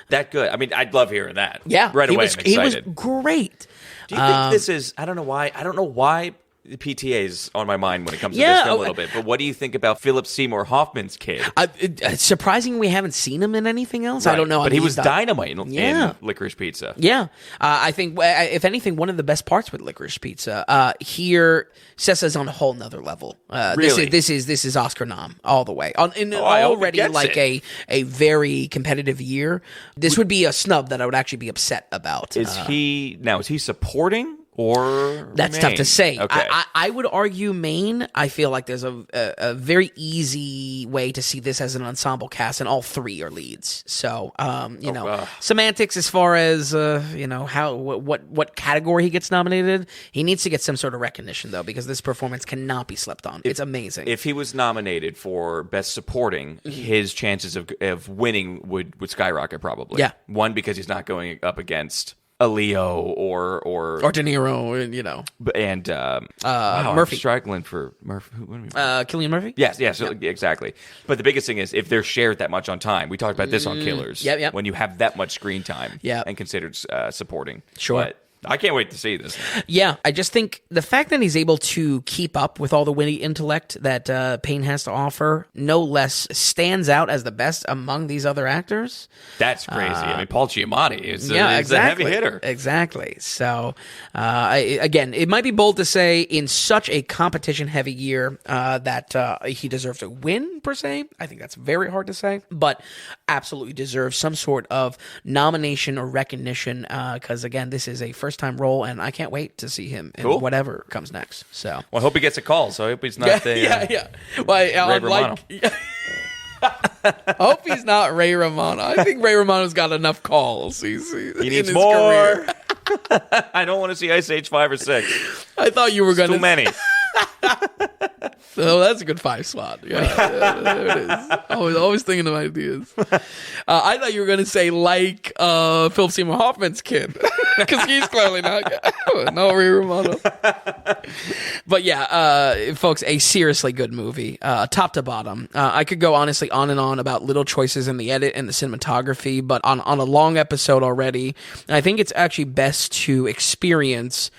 That good. I'd love hearing that. Yeah, right away. I'm excited. He was great. Do you think this is? I don't know why. The PTA's on my mind when it comes to this film a little bit. But what do you think about Philip Seymour Hoffman's kid? It's surprising we haven't seen him in anything else. Right. I don't know. But he was dynamite in Licorice Pizza. Yeah. I think, if anything, one of the best parts with Licorice Pizza, here, Sessa's on a whole nother level. Really? This is Oscar nom all the way. Already like a very competitive year. This would be a snub that I would actually be upset about. Is he supporting? Or that's main? Tough to say. Okay. I would argue main. I feel like there's a very easy way to see this as an ensemble cast, and all three are leads. So semantics as far as how what category he gets nominated. He needs to get some sort of recognition though, because this performance cannot be slept on. It's amazing. If he was nominated for Best Supporting, his chances of winning would skyrocket probably. Yeah. One, because he's not going up against a Leo or De Niro, and Murphy. I'm struggling for Murphy. Cillian Murphy. Yes, exactly. But the biggest thing is if they're shared that much on time. We talked about this on Killers. Yep. When you have that much screen time, and considered supporting. Sure. But I can't wait to see this. Yeah, I just think the fact that he's able to keep up with all the witty intellect that Payne has to offer, no less stands out as the best among these other actors. That's crazy. Paul Giamatti is a exactly. heavy hitter. Exactly. So, again, it might be bold to say in such a competition-heavy year that he deserves to win, per se. I think that's very hard to say, but absolutely deserves some sort of nomination or recognition because, again, this is a first-time role, and I can't wait to see him in whatever comes next. So, well, I hope he gets a call. So I hope he's not Ray Romano. I hope he's not Ray Romano. I think Ray Romano's got enough calls. He needs more. I don't want to see Ice Age 5 or 6. I thought you were going to. Too many. Oh, that's a good 5 spot. Yeah, there it is. Always thinking of ideas. I thought you were going to say like Philip Seymour Hoffman's kid, because he's clearly not no Ray Romano. But yeah, folks, a seriously good movie, top to bottom. I could go honestly on and on about little choices in the edit and the cinematography, but on a long episode already, I think it's actually best to experience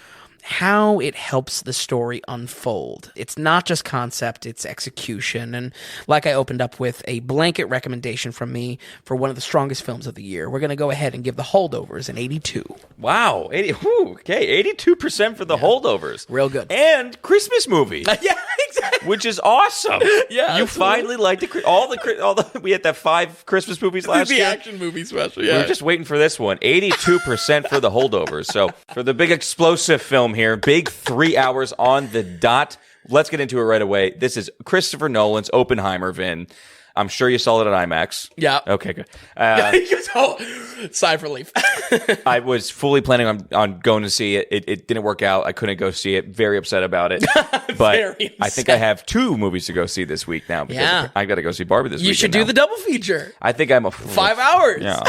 how it helps the story unfold. It's not just concept, it's execution. And like I opened up with, a blanket recommendation from me for one of the strongest films of the year. We're going to go ahead and give The Holdovers an 82. Wow. 82% for The Holdovers. Real good. And Christmas movie. Yeah, exactly. Which is awesome. Yeah, you absolutely. finally liked all the we had that 5 Christmas movies last The year. action movie special, We yeah. were just waiting for this one. 82% for The Holdovers. So for the big explosive film here, big 3 hours on the dot. Let's get into it right away. This is Christopher Nolan's Oppenheimer, Vin. I'm sure you saw it at IMAX. Yeah. Okay, good. Sigh for relief. I was fully planning on going to see it. It didn't work out. I couldn't go see it. Very upset about it. But Very I think I have 2 movies to go see this week now. Because Yeah. I got to go see Barbie this week. You should do the double feature. I think I'm a 5 hours. Yeah.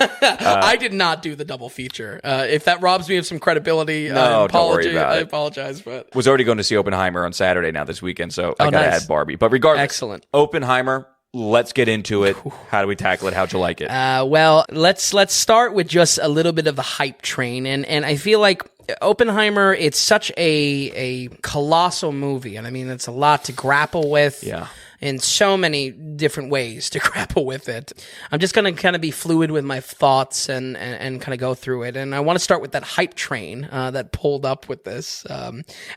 I did not do the double feature. If that robs me of some credibility, No, don't worry about I it. apologize. But Was already going to see Oppenheimer on Saturday now this weekend, so I got to nice. add Barbie. But regardless, Excellent. Oppenheimer, let's get into it. How do we tackle it? How'd you like it? well, let's start with just a little bit of the hype train, and I feel like Oppenheimer, it's such a colossal movie, and I mean it's a lot to grapple with. Yeah. In so many different ways to grapple with it. I'm just going to kind of be fluid with my thoughts and kind of go through it. And I want to start with that hype train that pulled up with this.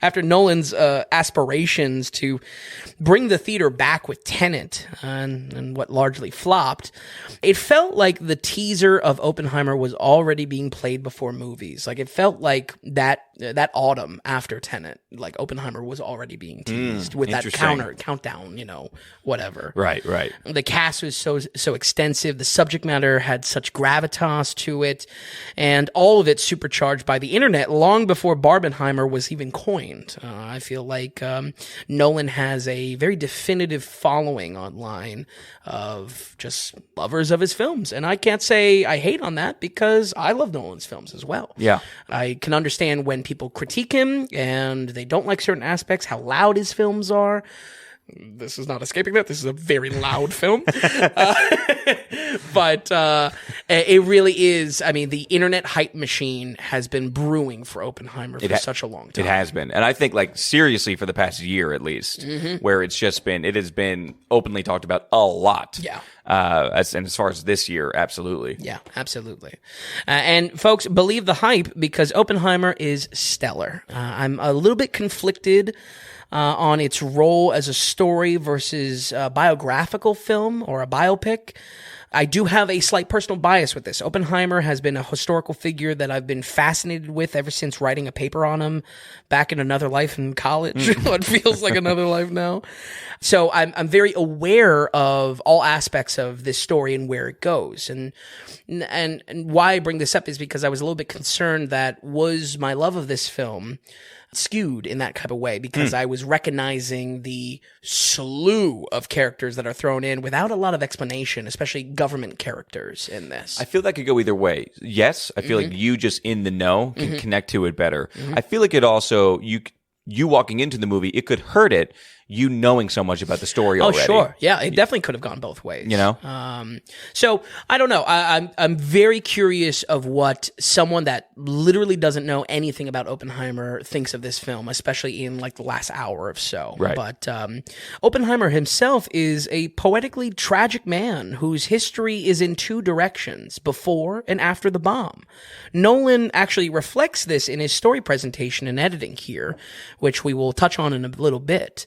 After Nolan's aspirations to bring the theater back with Tenet and what largely flopped, it felt like the teaser of Oppenheimer was already being played before movies. Like it felt like that autumn after Tenet, like Oppenheimer was already being teased with that countdown, whatever. Right. The cast was so extensive. The subject matter had such gravitas to it, and all of it supercharged by the internet long before Barbenheimer was even coined. I feel like Nolan has a very definitive following online of just lovers of his films, and I can't say I hate on that because I love Nolan's films as well. Yeah. I can understand when people critique him and they don't like certain aspects, how loud his films are. This is not escaping that. This is a very loud film. But it really is. I mean, the internet hype machine has been brewing for Oppenheimer for such a long time. It has been. And I think, like, seriously, for the past year at least, where it has been openly talked about a lot. Yeah. As far as this year, absolutely. Yeah, absolutely. And folks, believe the hype because Oppenheimer is stellar. I'm a little bit conflicted on its role as a story versus a biographical film or a biopic. I do have a slight personal bias with this. Oppenheimer has been a historical figure that I've been fascinated with ever since writing a paper on him back in another life in college. It feels like another life now. So I'm very aware of all aspects of this story and where it goes. And why I bring this up is because I was a little bit concerned that was my love of this film skewed in that type of way because I was recognizing the slew of characters that are thrown in without a lot of explanation, especially government characters in this. I feel that could go either way. Yes, I feel like you just in the know can connect to it better. I feel like it also, you walking into the movie, it could hurt it, you knowing so much about the story already. Oh, sure. Yeah, it definitely could have gone both ways. You know? So, I don't know. I'm very curious of what someone that literally doesn't know anything about Oppenheimer thinks of this film, especially in like the last hour or so. Right. But Oppenheimer himself is a poetically tragic man whose history is in 2 directions, before and after the bomb. Nolan actually reflects this in his story presentation and editing here, which we will touch on in a little bit.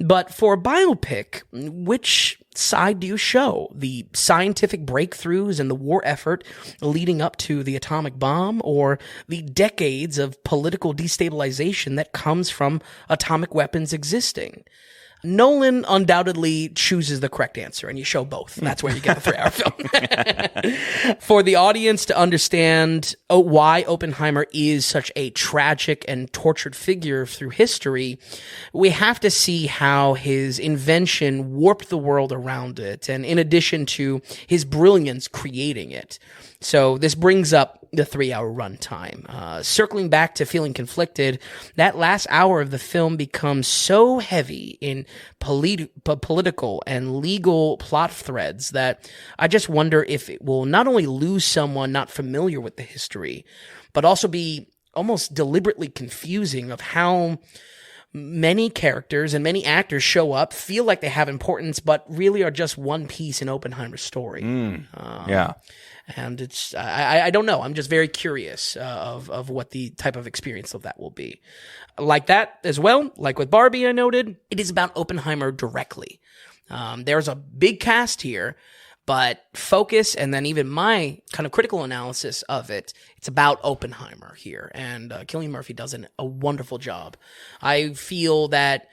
But for a biopic, which side do you show? The scientific breakthroughs and the war effort leading up to the atomic bomb, or the decades of political destabilization that comes from atomic weapons existing? Nolan undoubtedly chooses the correct answer, and you show both. That's where you get the 3-hour film. For the audience to understand why Oppenheimer is such a tragic and tortured figure through history, we have to see how his invention warped the world around it, and in addition to his brilliance creating it. So this brings up the 3-hour runtime. Circling back to feeling conflicted, that last hour of the film becomes so heavy in political and legal plot threads that I just wonder if it will not only lose someone not familiar with the history, but also be almost deliberately confusing of how many characters and many actors show up, feel like they have importance, but really are just one piece in Oppenheimer's story. Yeah. And it's, I don't know. I'm just very curious of what the type of experience of that will be. Like that as well, like with Barbie, I noted, it is about Oppenheimer directly. There's a big cast here, but focus and then even my kind of critical analysis of it, it's about Oppenheimer here. And Cillian Murphy does a wonderful job. I feel that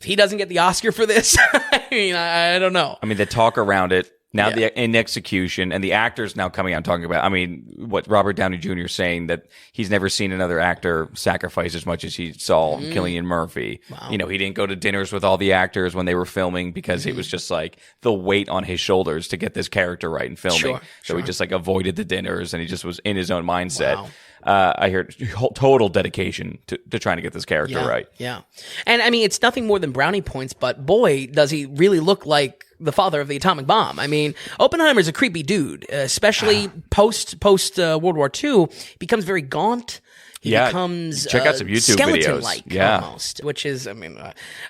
if he doesn't get the Oscar for this, I mean, I don't know. I mean, the talk around it. Now in execution, and the actors now coming out talking about, I mean, what Robert Downey Jr. saying that he's never seen another actor sacrifice as much as he saw Cillian Murphy. Wow. You know, he didn't go to dinners with all the actors when they were filming because it was just like the weight on his shoulders to get this character right in filming. So he just like avoided the dinners and he just was in his own mindset. Wow. I heard total dedication to trying to get this character right. Yeah. And I mean, it's nothing more than brownie points, but boy, does he really look like the father of the atomic bomb. I mean, Oppenheimer's a creepy dude, especially post World War II. He becomes very gaunt. He becomes check out some YouTube skeleton-like videos. Almost, which is, I mean,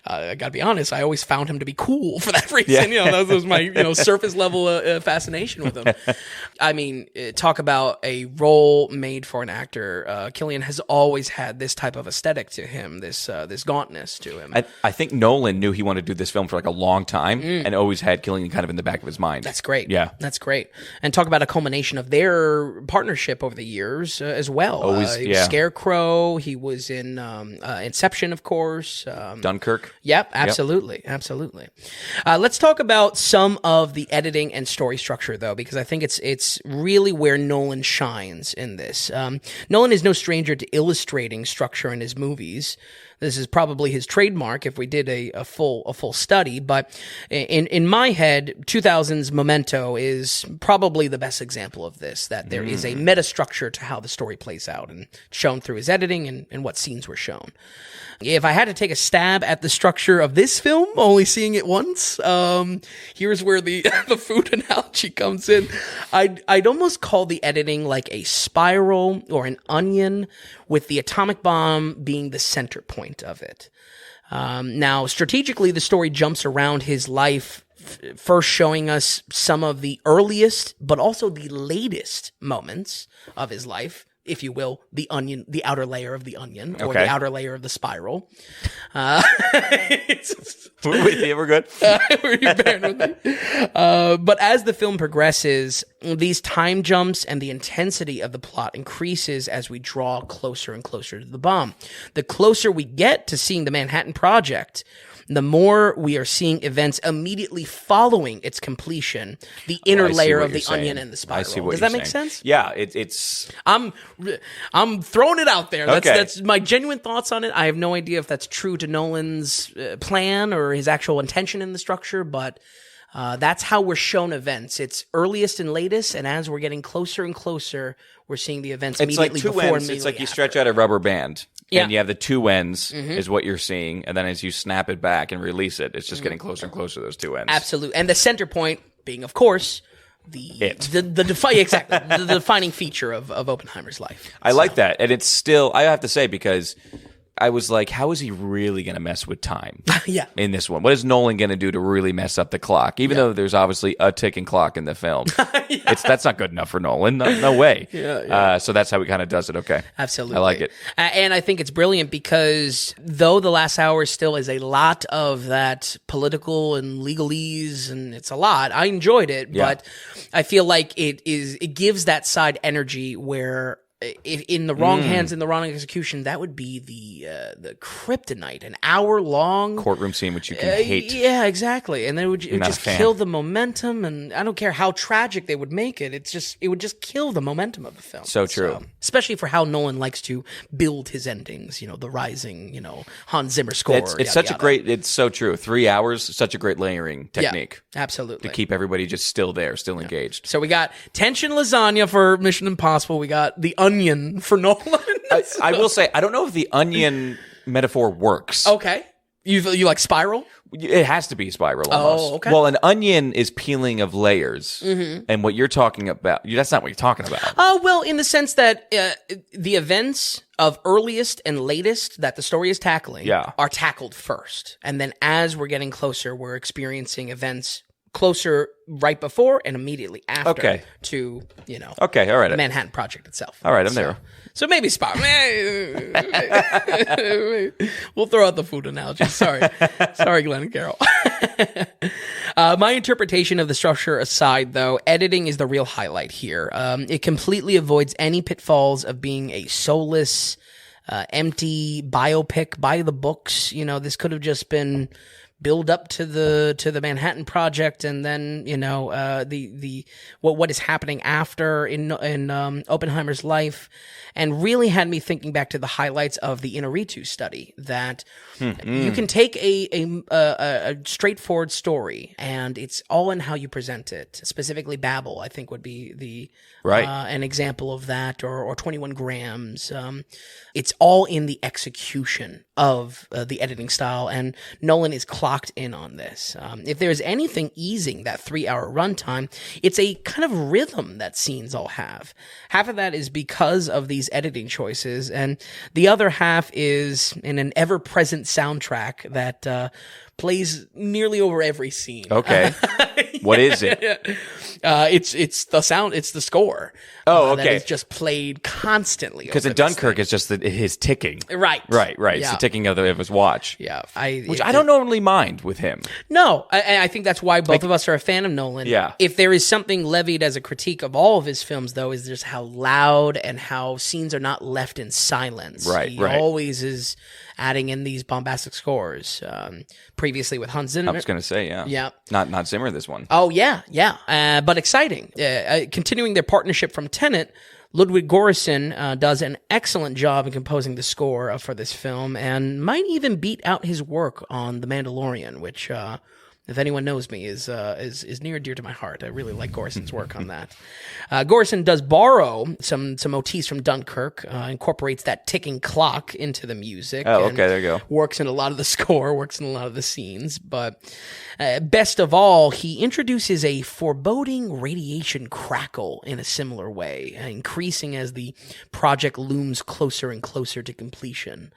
I gotta be honest, I always found him to be cool for that reason. You know, that was my surface level fascination with him. I mean, talk about a role made for an actor. Cillian has always had this type of aesthetic to him, this gauntness to him. I think Nolan knew he wanted to do this film for like a long time and always had Cillian kind of in the back of his mind. That's great. Yeah. That's great. And talk about a culmination of their partnership over the years as well. Scarecrow. He was in Inception, of course. Dunkirk. Yep, absolutely. Absolutely. Let's talk about some of the editing and story structure, though, because I think it's really where Nolan shines in this. Nolan is no stranger to illustrating structure in his movies. This is probably his trademark if we did a full study, but in my head, 2000's Memento is probably the best example of this, that there is a meta structure to how the story plays out and shown through his editing and what scenes were shown. If I had to take a stab at the structure of this film, only seeing it once, here's where the food analogy comes in. I'd almost call the editing like a spiral or an onion, with the atomic bomb being the center point of it. Now, strategically, the story jumps around his life, first showing us some of the earliest, but also the latest moments of his life, if you will, the onion, the outer layer of the onion, or the outer layer of the spiral. We're with you, we're good. You're bearing with me. But as the film progresses, these time jumps and the intensity of the plot increases as we draw closer and closer to the bomb. The closer we get to seeing the Manhattan Project, the more we are seeing events immediately following its completion, the inner layer of the onion and the spiral. Does that make sense? Yeah, it's. I'm throwing it out there. That's my genuine thoughts on it. I have no idea if that's true to Nolan's plan or his actual intention in the structure, but that's how we're shown events. It's earliest and latest, and as we're getting closer and closer, we're seeing the events immediately before and immediately after. It's like you stretch out a rubber band. Yeah. And you have the two ends is what you're seeing. And then as you snap it back and release it, it's just getting closer and closer to those two ends. Absolutely. And the center point being, of course, the defining feature of Oppenheimer's life. I like that. And it's still, I have to say, because I was like, how is he really going to mess with time in this one? What is Nolan going to do to really mess up the clock? Even though there's obviously a ticking clock in the film. That's not good enough for Nolan. No way. So that's how he kind of does it. Okay. Absolutely. I like it. And I think it's brilliant because though the last hour still is a lot of that political and legalese, and it's a lot, I enjoyed it, but I feel like it gives that side energy where in the wrong hands, in the wrong execution, that would be the kryptonite, an hour-long courtroom scene, which you can hate. Yeah, exactly. And then it would just fan. kill the momentum, and I don't care how tragic they would make it. It would just kill the momentum of the film. So true. Especially for how Nolan likes to build his endings, the rising, Hans Zimmer score. It's such a great, it's so true. 3 hours, such a great layering technique. Yeah, absolutely. To keep everybody just still there, still engaged. So we got tension lasagna for Mission Impossible. We got the onion for Nolan. I will say, I don't know if the onion metaphor works. Okay. You like spiral? It has to be spiral almost. Oh, okay. Well, an onion is peeling of layers. And what you're talking about, that's not what you're talking about. Well, in the sense that the events of earliest and latest that the story is tackling are tackled first. And then as we're getting closer, we're experiencing events closer right before and immediately after to, Okay, all right. the Manhattan Project itself. All right, I'm there. So maybe spiral. We'll throw out the food analogy. Sorry, Glenn and Carol. My interpretation of the structure aside, though, editing is the real highlight here. It completely avoids any pitfalls of being a soulless, empty biopic by the books. This could have just been build up to the Manhattan Project, and then what is happening after in Oppenheimer's life, and really had me thinking back to the highlights of the Inarritu study that you can take a straightforward story, and it's all in how you present it. Specifically, Babel, I think, would be an example of that, or 21 Grams. It's all in the execution of the editing style, and Nolan is clocked in on this. If there's anything easing that 3-hour runtime, it's a kind of rhythm that scenes all have. Half of that is because of these editing choices, and the other half is in an ever-present soundtrack that plays nearly over every scene. Okay. What is it? It's the sound. It's the score. Oh, okay. That is just played constantly. Because in Dunkirk, it's just his ticking. Right. Yeah. It's the ticking of his watch. Yeah. Which I don't normally mind with him. No. I think that's why both of us are a fan of Nolan. Yeah. If there is something levied as a critique of all of his films, though, is just how loud and how scenes are not left in silence. Right. He always is adding in these bombastic scores. Previously with Hans Zimmer. I was going to say, yeah. Yeah. Not Zimmer, this one. Oh, yeah. But exciting. Continuing their partnership from Tenet, Ludwig Göransson does an excellent job in composing the score for this film, and might even beat out his work on The Mandalorian, which, if anyone knows me, is near and dear to my heart. I really like Göransson's work on that. Göransson does borrow some motifs from Dunkirk, incorporates that ticking clock into the music. Oh, okay, there you go. Works in a lot of the score, works in a lot of the scenes, but best of all, he introduces a foreboding radiation crackle in a similar way, increasing as the project looms closer and closer to completion.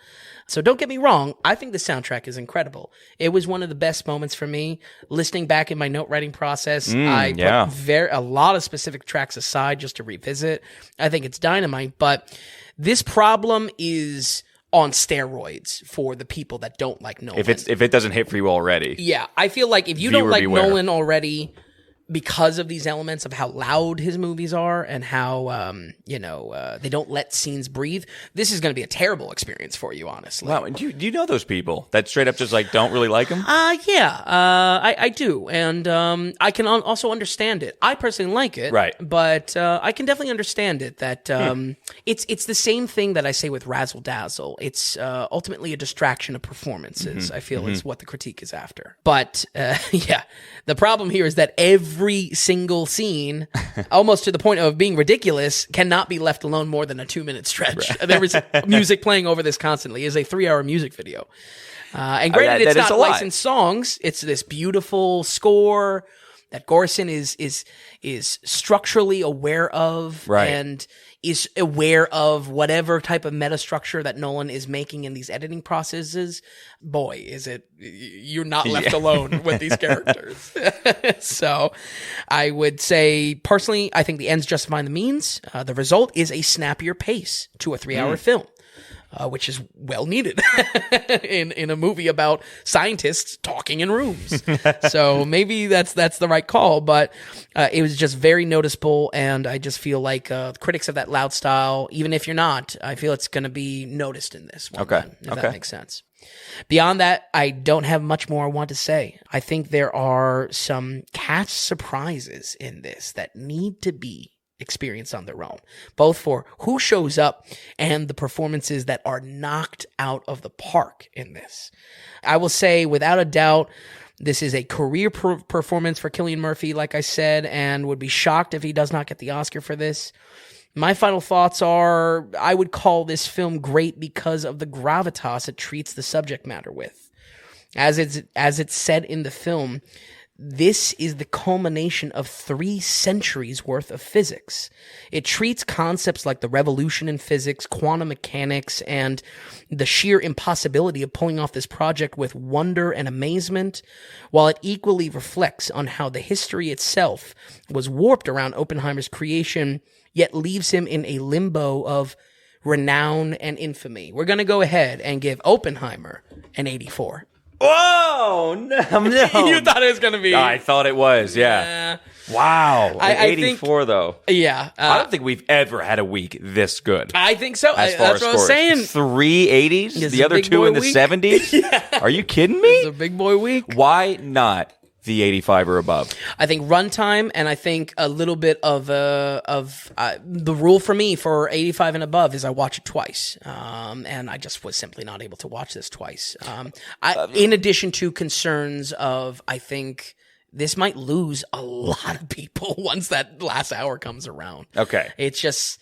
So don't get me wrong, I think the soundtrack is incredible. It was one of the best moments for me. Listening back in my note writing process, I put a lot of specific tracks aside just to revisit. I think it's dynamite, but this problem is on steroids for the people that don't like Nolan. If it doesn't hit for you already. Yeah, I feel like if you don't like Nolan already, because of these elements of how loud his movies are and how they don't let scenes breathe, this is going to be a terrible experience for you, honestly. Wow, and do you know those people that straight up just like don't really like him? I do, and I can also understand it. I personally like it, right? But I can definitely understand it. That it's the same thing that I say with Razzle Dazzle. It's ultimately a distraction of performances. I feel is what the critique is after. But the problem here is that every single scene, almost to the point of being ridiculous, cannot be left alone more than a 2-minute stretch. Right. There is music playing over this constantly. It is a 3-hour music video. And granted, it's not licensed songs. It's this beautiful score that Göransson is structurally aware of, right, and is aware of whatever type of meta structure that Nolan is making in these editing processes. Boy, you're not left alone with these characters. So I would say, personally, I think the ends justify the means. The result is a snappier pace to a 3-hour film. which is well needed in a movie about scientists talking in rooms. So maybe that's the right call, but it was just very noticeable, and I just feel like critics of that loud style, even if you're not, I feel it's going to be noticed in this one. Okay. If that makes sense. Beyond that, I don't have much more I want to say. I think there are some catch surprises in this that need to be experienced on their own, both for who shows up and the performances that are knocked out of the park in this. I will say, without a doubt, this is a career performance for Cillian Murphy, like I said, and would be shocked if he does not get the Oscar for this. My final thoughts are, I would call this film great because of the gravitas it treats the subject matter with. As it's said in the film, this is the culmination of 3 centuries worth of physics. It treats concepts like the revolution in physics, quantum mechanics, and the sheer impossibility of pulling off this project with wonder and amazement, while it equally reflects on how the history itself was warped around Oppenheimer's creation, yet leaves him in a limbo of renown and infamy. We're going to go ahead and give Oppenheimer an 84. Whoa! No. You thought it was going to be... I thought it was, yeah. Wow. I 84, though. Yeah. I don't think we've ever had a week this good. I think so. As far That's as what I was saying. 3 80s? It's The a other big 2 boy in the week. 70s? Yeah. Are you kidding It's me? a big boy week. Why not the 85 or above? I think runtime, and I think a little bit of the rule for me for 85 and above is I watch it twice, and I just was simply not able to watch this twice. In addition to concerns of, I think this might lose a lot of people once that last hour comes around. Okay. It's just,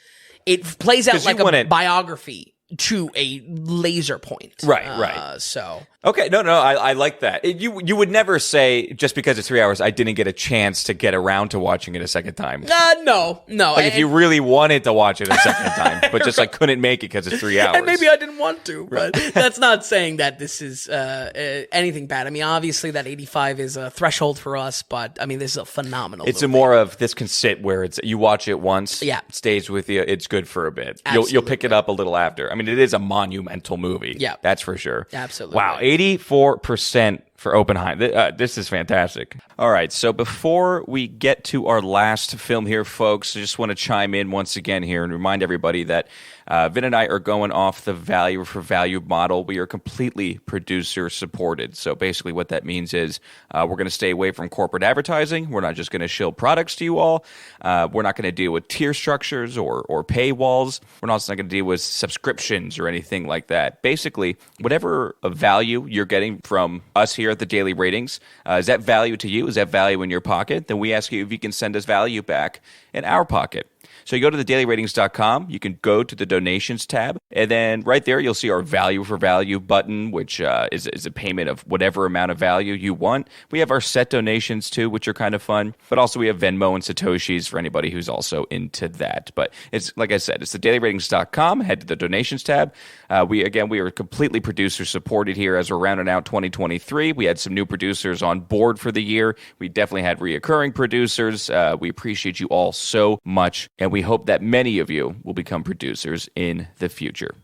it plays out 'Cause like you a wouldn't- biography to a laser point. Right. So Okay, no, I like that. You would never say, just because it's 3 hours, I didn't get a chance to get around to watching it a second time. no. Like, if you really wanted to watch it a second time, but just like couldn't make it because it's 3 hours. And maybe I didn't want to, but that's not saying that this is anything bad. I mean, obviously that 85 is a threshold for us, but I mean, this is a phenomenal It's movie. a more of, this can sit where it's, you watch it once, Yeah. it stays with you, it's good for a bit. Absolutely. You'll pick it up a little after. I mean, it is a monumental movie. Yeah. That's for sure. Absolutely. Wow, 84% for Oppenheimer. This is fantastic. All right, so before we get to our last film here, folks, I just want to chime in once again here and remind everybody that Vin and I are going off the value for value model. We are completely producer supported. So basically what that means is we're going to stay away from corporate advertising. We're not just going to shill products to you all. We're not going to deal with tier structures or paywalls. We're also not going to deal with subscriptions or anything like that. Basically, whatever value you're getting from us here at the Daily Ratings, is that value to you? Is that value in your pocket? Then we ask you if you can send us value back in our pocket. So you go to thedailyratings.com, you can go to the donations tab, and then right there you'll see our value for value button, which is a payment of whatever amount of value you want. We have our set donations too, which are kind of fun, but also we have Venmo and Satoshis for anybody who's also into that. But it's, like I said, it's thedailyratings.com, head to the donations tab. We are completely producer supported here as we're rounding out 2023. We had some new producers on board for the year. We definitely had reoccurring producers. We appreciate you all so much, and we hope that many of you will become producers in the future.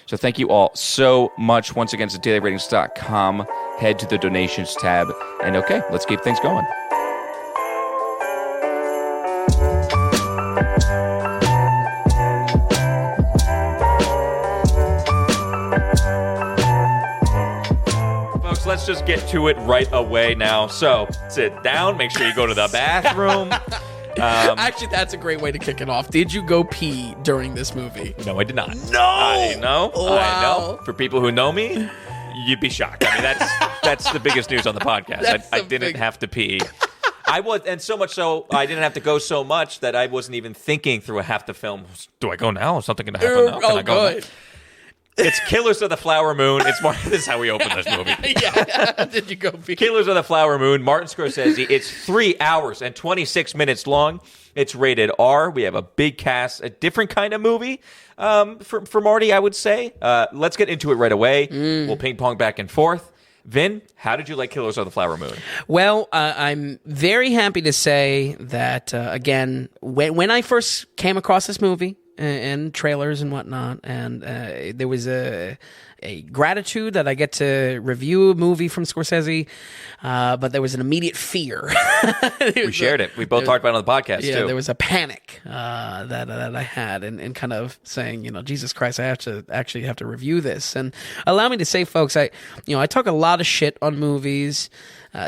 So thank you all so much. Once again, it's dailyratings.com. Head to the donations tab. And okay, let's keep things going. Folks, let's just get to it right away now. So sit down, make sure you go to the bathroom. Actually, that's a great way to kick it off. Did you go pee during this movie? No, I did not. No! I know. Wow. I know. For people who know me, you'd be shocked. I mean, that's the biggest news on the podcast. I didn't have to pee. I was, and so much so, I didn't have to go so much that I wasn't even thinking through half the film. Do I go now? Is something going to happen now? Can I go good. now? It's Killers of the Flower Moon. It's more. This is how we open this movie. Yeah. Did you go pee? Killers of the Flower Moon. Martin Scorsese. It's 3 hours and 26 minutes long. It's rated R. We have a big cast, a different kind of movie for Marty, I would say. Let's get into it right away. We'll ping pong back and forth. Vin, how did you like Killers of the Flower Moon? Well, I'm very happy to say that, again, when I first came across this movie, and trailers and whatnot, and there was a gratitude that I get to review a movie from Scorsese, but there was an immediate fear. We shared it. We both talked about it on the podcast, too. There was a panic that I had, and kind of saying, Jesus Christ, I actually have to review this. And allow me to say, folks, I talk a lot of shit on movies.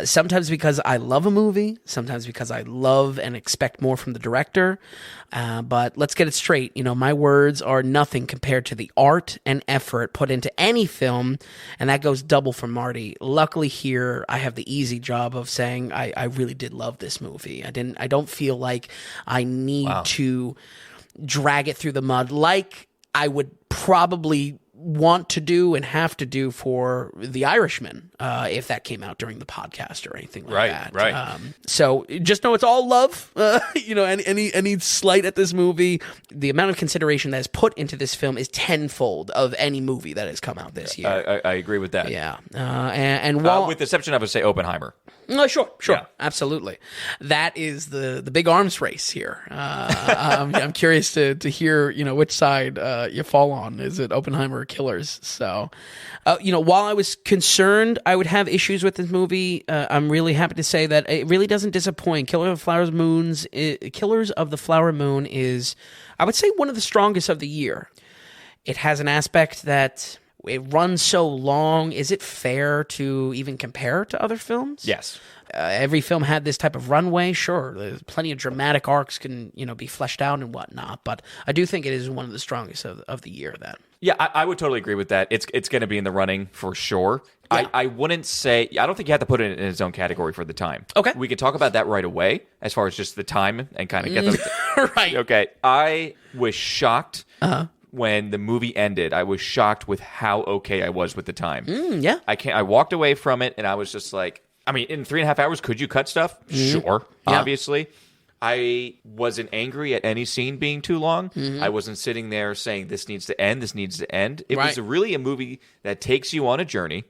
Sometimes because I love a movie, sometimes because I love and expect more from the director. But let's get it straight. My words are nothing compared to the art and effort put into any film, and that goes double for Marty. Luckily here, I have the easy job of saying I really did love this movie. I don't feel like I need to drag it through the mud like I would probably want to do and have to do for The Irishman, if that came out during the podcast or anything like that. Right. So just know it's all love. Any slight at this movie, the amount of consideration that is put into this film is tenfold of any movie that has come out this year. I agree with that. Yeah. And while with the exception, I would say Oppenheimer. Sure, Yeah. Absolutely. That is the big arms race here. I'm curious to hear which side you fall on. Is it Oppenheimer or Killers? So, while I was concerned I would have issues with this movie, I'm really happy to say that it really doesn't disappoint. Killers of the Flower Moon is, I would say, one of the strongest of the year. It has an aspect that it runs so long. Is it fair to even compare to other films? Yes. Every film had this type of runway. Sure, there's plenty of dramatic arcs can be fleshed out and whatnot, but I do think it is one of the strongest of the year. Then, yeah, I would totally agree with that. It's going to be in the running for sure. Yeah. I wouldn't say. I don't think you have to put it in its own category for the time. Okay, we could talk about that right away as far as just the time and kind of get them right. Okay, I was shocked. When the movie ended, I was shocked with how okay I was with the time. Yeah. I walked away from it, and I was just like, I mean, in 3.5 hours, could you cut stuff? Sure, Yeah. obviously. I wasn't angry at any scene being too long. I wasn't sitting there saying, this needs to end, this needs to end. It was really a movie that takes you on a journey,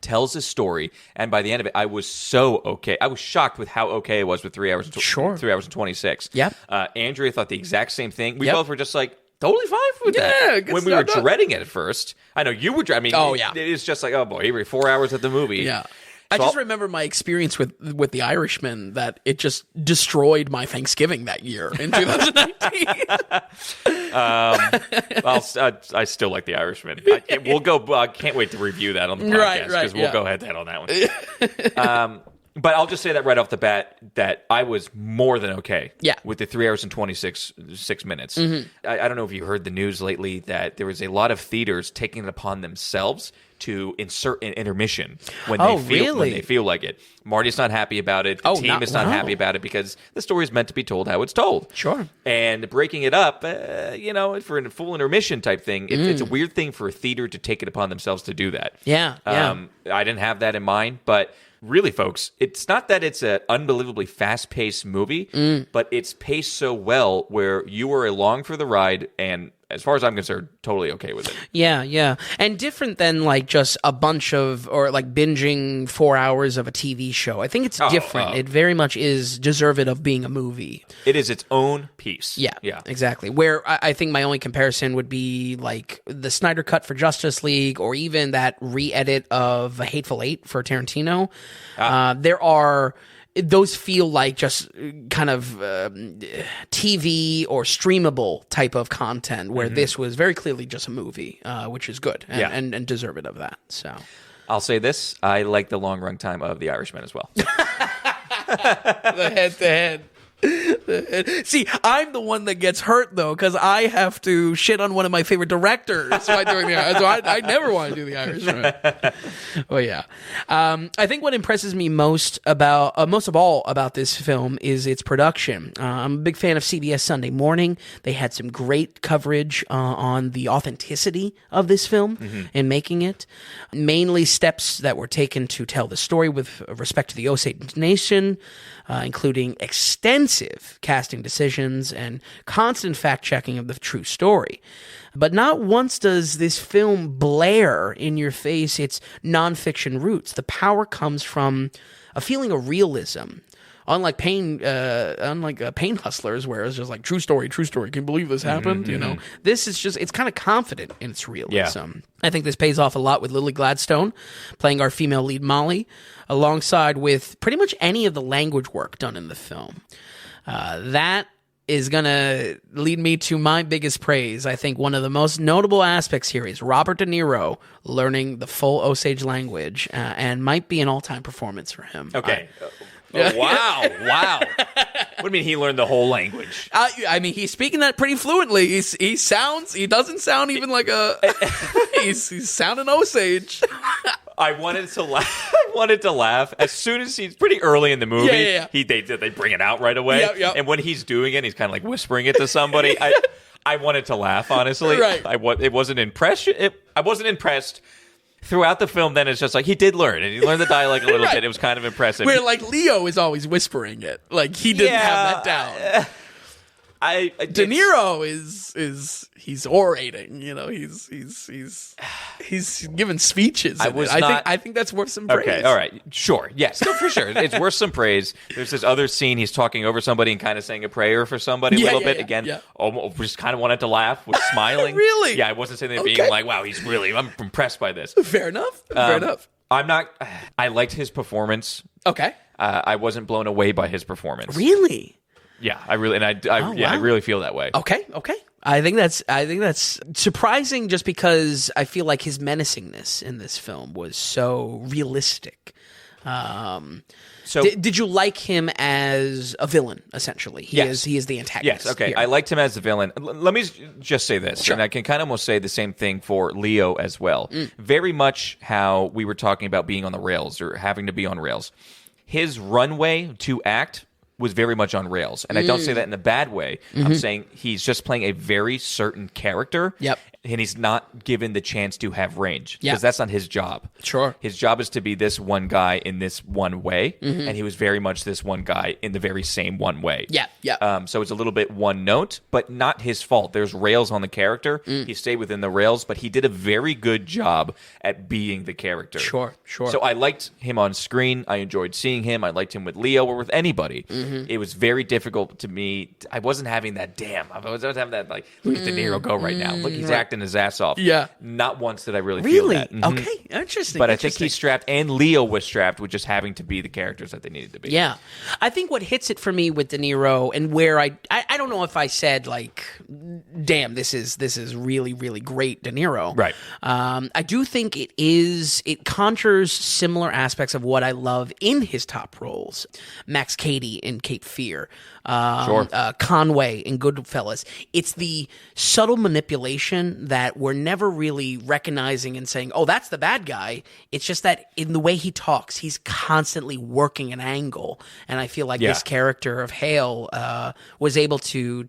tells a story, and by the end of it, I was so okay. I was shocked with how okay it was with 3 hours and 3 hours and 26. Yep. Andrea thought the exact same thing. We both were just like, totally fine with that. When we were dreading it at first. I know you were dreading. I mean, it's just like, oh boy, here we 4 hours at the movie. Yeah. I just remember my experience with The Irishman, that it just destroyed my Thanksgiving that year in 2019. I still like The Irishman. I can't wait to review that on the podcast because we'll go head-to-head on that one. But I'll just say that right off the bat that I was more than okay with the 3 hours and 26 minutes. I don't know if you heard the news lately that there was a lot of theaters taking it upon themselves to insert an intermission when they feel like it. Marty's not happy about it. The team is not happy about it because the story is meant to be told how it's told. Sure. And breaking it up, for a full intermission type thing, it's a weird thing for a theater to take it upon themselves to do that. Yeah. I didn't have that in mind, but really, folks, it's not that it's an unbelievably fast-paced movie, but it's paced so well where you were along for the ride, and as far as I'm concerned, totally okay with it. Yeah. And different than like just a bunch of, or like binging 4 hours of a TV show. I think it's different. It very much is deserved of being a movie. It is its own piece. Yeah, exactly. Where I think my only comparison would be like the Snyder Cut for Justice League, or even that re-edit of Hateful Eight for Tarantino. There are... Those feel like just kind of TV or streamable type of content, where this was very clearly just a movie, which is good and deserved of that. So, I'll say this: I like the long run time of The Irishman as well. The head-to-head. See, I'm the one that gets hurt though, because I have to shit on one of my favorite directors by doing so I never want to do The Irishman. Well, yeah. I think what impresses me most of all about this film is its production. I'm a big fan of CBS Sunday Morning. They had some great coverage on the authenticity of this film in making it. Mainly steps that were taken to tell the story with respect to the Osage Nation, including extensive casting decisions and constant fact-checking of the true story. But not once does this film blare in your face its nonfiction roots. The power comes from a feeling of realism, unlike Pain Hustlers, where it's just like true story. Can you believe this happened? You know, this is just, it's kind of confident in its realism. Yeah. I think this pays off a lot with Lily Gladstone playing our female lead Molly, alongside with pretty much any of the language work done in the film. That is going to lead me to my biggest praise. I think one of the most notable aspects here is Robert De Niro learning the full Osage language, and might be an all-time performance for him. Okay. Wow. What do you mean he learned the whole language? I mean, he's speaking that pretty fluently. He doesn't sound even like he's sounding Osage. I wanted to laugh as soon as he's pretty early in the movie. Yeah. They bring it out right away. Yep. And when he's doing it, he's kind of like whispering it to somebody. I wanted to laugh, honestly. Right. I wasn't impressed. I wasn't impressed throughout the film. Then it's just like he did learn, and he learned the dialect a little Right. bit. It was kind of impressive. Where like Leo is always whispering it, like he didn't have that down. De Niro he's orating, you know, he's giving speeches. I think that's worth some praise. Okay, all right, sure, yes, no, for sure, it's worth some praise. There's this other scene he's talking over somebody and kind of saying a prayer for somebody a little bit. Again, almost just kind of wanted to laugh with smiling. Really? Yeah, I wasn't sitting there being like, wow, I'm impressed by this. Fair enough. I liked his performance. Okay. I wasn't blown away by his performance. Really? Yeah, I really feel that way. Okay. I think that's surprising, just because I feel like his menacingness in this film was so realistic. So did you like him as a villain? Essentially, he is the antagonist. Yes. Okay, here. I liked him as the villain. Let me just say this, and I can kind of almost say the same thing for Leo as well. Very much how we were talking about being on the rails or having to be on rails. His runway to act was very much on rails. And I don't say that in a bad way. I'm saying he's just playing a very certain character. Yep. And he's not given the chance to have range. Yep. Because that's not his job. Sure. His job is to be this one guy in this one way. And he was very much this one guy in the very same one way. Yeah. So it's a little bit one note, but not his fault. There's rails on the character. He stayed within the rails, but he did a very good job at being the character. Sure. So I liked him on screen. I enjoyed seeing him. I liked him with Leo or with anybody. It was very difficult to me. I wasn't having that, I wasn't having that, like, look at De Niro go right now. Look, he's acting his ass off. Yeah. Not once did I really feel that. Okay. Interesting. But I think he's strapped, and Leo was strapped with just having to be the characters that they needed to be. Yeah. I think what hits it for me with De Niro, and where I don't know if I said, like, damn, this is really, really great De Niro. Right. I do think it conjures similar aspects of what I love in his top roles. Max Cady in Cape Fear. Conway in Goodfellas. It's the subtle manipulation that we're never really recognizing and saying, oh, that's the bad guy. It's just that in the way he talks, he's constantly working an angle. And I feel like this character of Hale was able to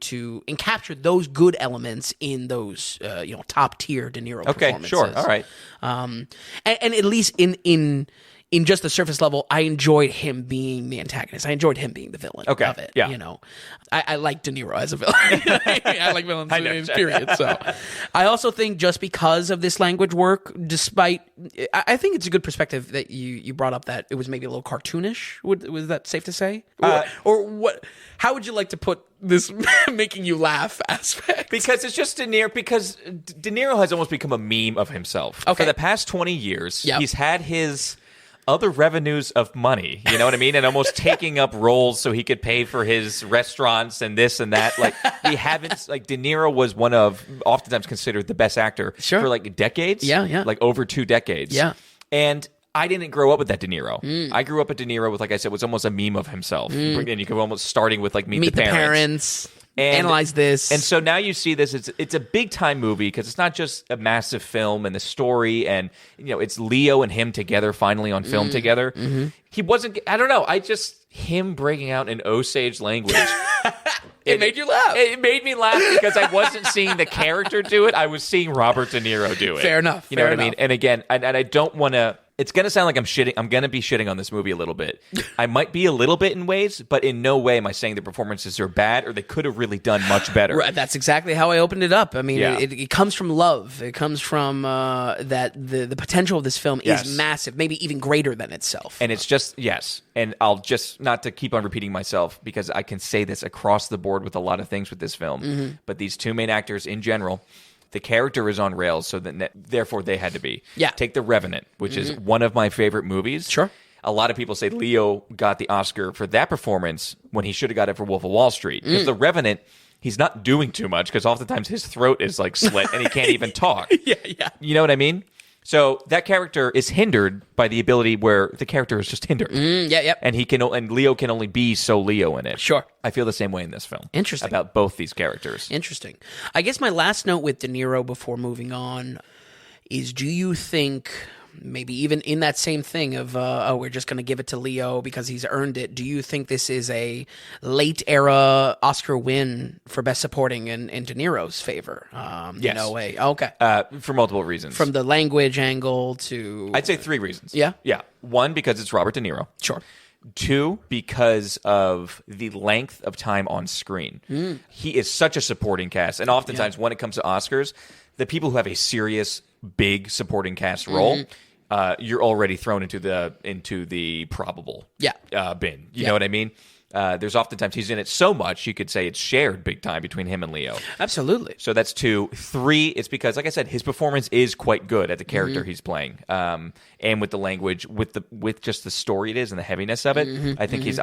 capture those good elements in those top tier De Niro performances. Okay, sure. All right. And at least in just the surface level, I enjoyed him being the antagonist. I enjoyed him being the villain of it. Yeah. You know, I like De Niro as a villain. I like villains period. So I also think just because of this language work, despite, I think it's a good perspective that you brought up that it was maybe a little cartoonish. Was that safe to say? Or what? How would you like to put this making you laugh aspect? Because it's just De Niro. Because De Niro has almost become a meme of himself. Okay. For the past 20 years, Yep. he's had his other revenues of money, you know what I mean? And almost taking up roles so he could pay for his restaurants and this and that. Like, we haven't, like, De Niro was one of, oftentimes considered the best actor for, like, decades. Yeah. Like, over 2 decades. Yeah. And I didn't grow up with that De Niro. I grew up with De Niro with, like I said, was almost a meme of himself. And you could almost starting with, like, Meet the Parents. Analyze this. And so now you see this, it's a big time movie because it's not just a massive film and the story, and it's Leo and him together finally on film together. He wasn't, I don't know, him breaking out in Osage language. It made you laugh. It made me laugh because I wasn't seeing the character do it. I was seeing Robert De Niro do it. Fair enough. You know what I mean? And again, and I don't want to It's going to sound like I'm shitting. I'm going to be shitting on this movie a little bit. I might be a little bit in ways, but in no way am I saying the performances are bad or they could have really done much better. Right, that's exactly how I opened it up. I mean, Yeah. it comes from love. It comes from that the potential of this film is massive, maybe even greater than itself. And it's just, yes. And I'll just, not to keep on repeating myself, because I can say this across the board with a lot of things with this film, but these two main actors in general, the character is on rails, so that therefore they had to be. Yeah. Take The Revenant, which is one of my favorite movies. Sure. A lot of people say Leo got the Oscar for that performance when he should have got it for Wolf of Wall Street. Because The Revenant, he's not doing too much, because oftentimes his throat is like slit and he can't even talk. Yeah. You know what I mean? So that character is hindered by the ability where the character is just hindered. Yeah. And and Leo can only be so Leo in it. Sure. I feel the same way in this film. Interesting. About both these characters. Interesting. I guess my last note with De Niro before moving on is, do you think, maybe even in that same thing of, we're just going to give it to Leo because he's earned it, do you think this is a late era Oscar win for Best Supporting in De Niro's favor? Yes. In a way. Okay. For multiple reasons. From the language angle to... I'd say 3 reasons. Yeah? Yeah. 1, because it's Robert De Niro. Sure. 2, because of the length of time on screen. He is such a supporting cast. And oftentimes when it comes to Oscars, the people who have a serious, big supporting cast role, you're already thrown into the probable bin. You know what I mean? There's oftentimes he's in it so much, you could say it's shared big time between him and Leo. Absolutely. So that's 2. 3, it's because, like I said, his performance is quite good at the character he's playing, and with the language, with just the story it is and the heaviness of it. I think he's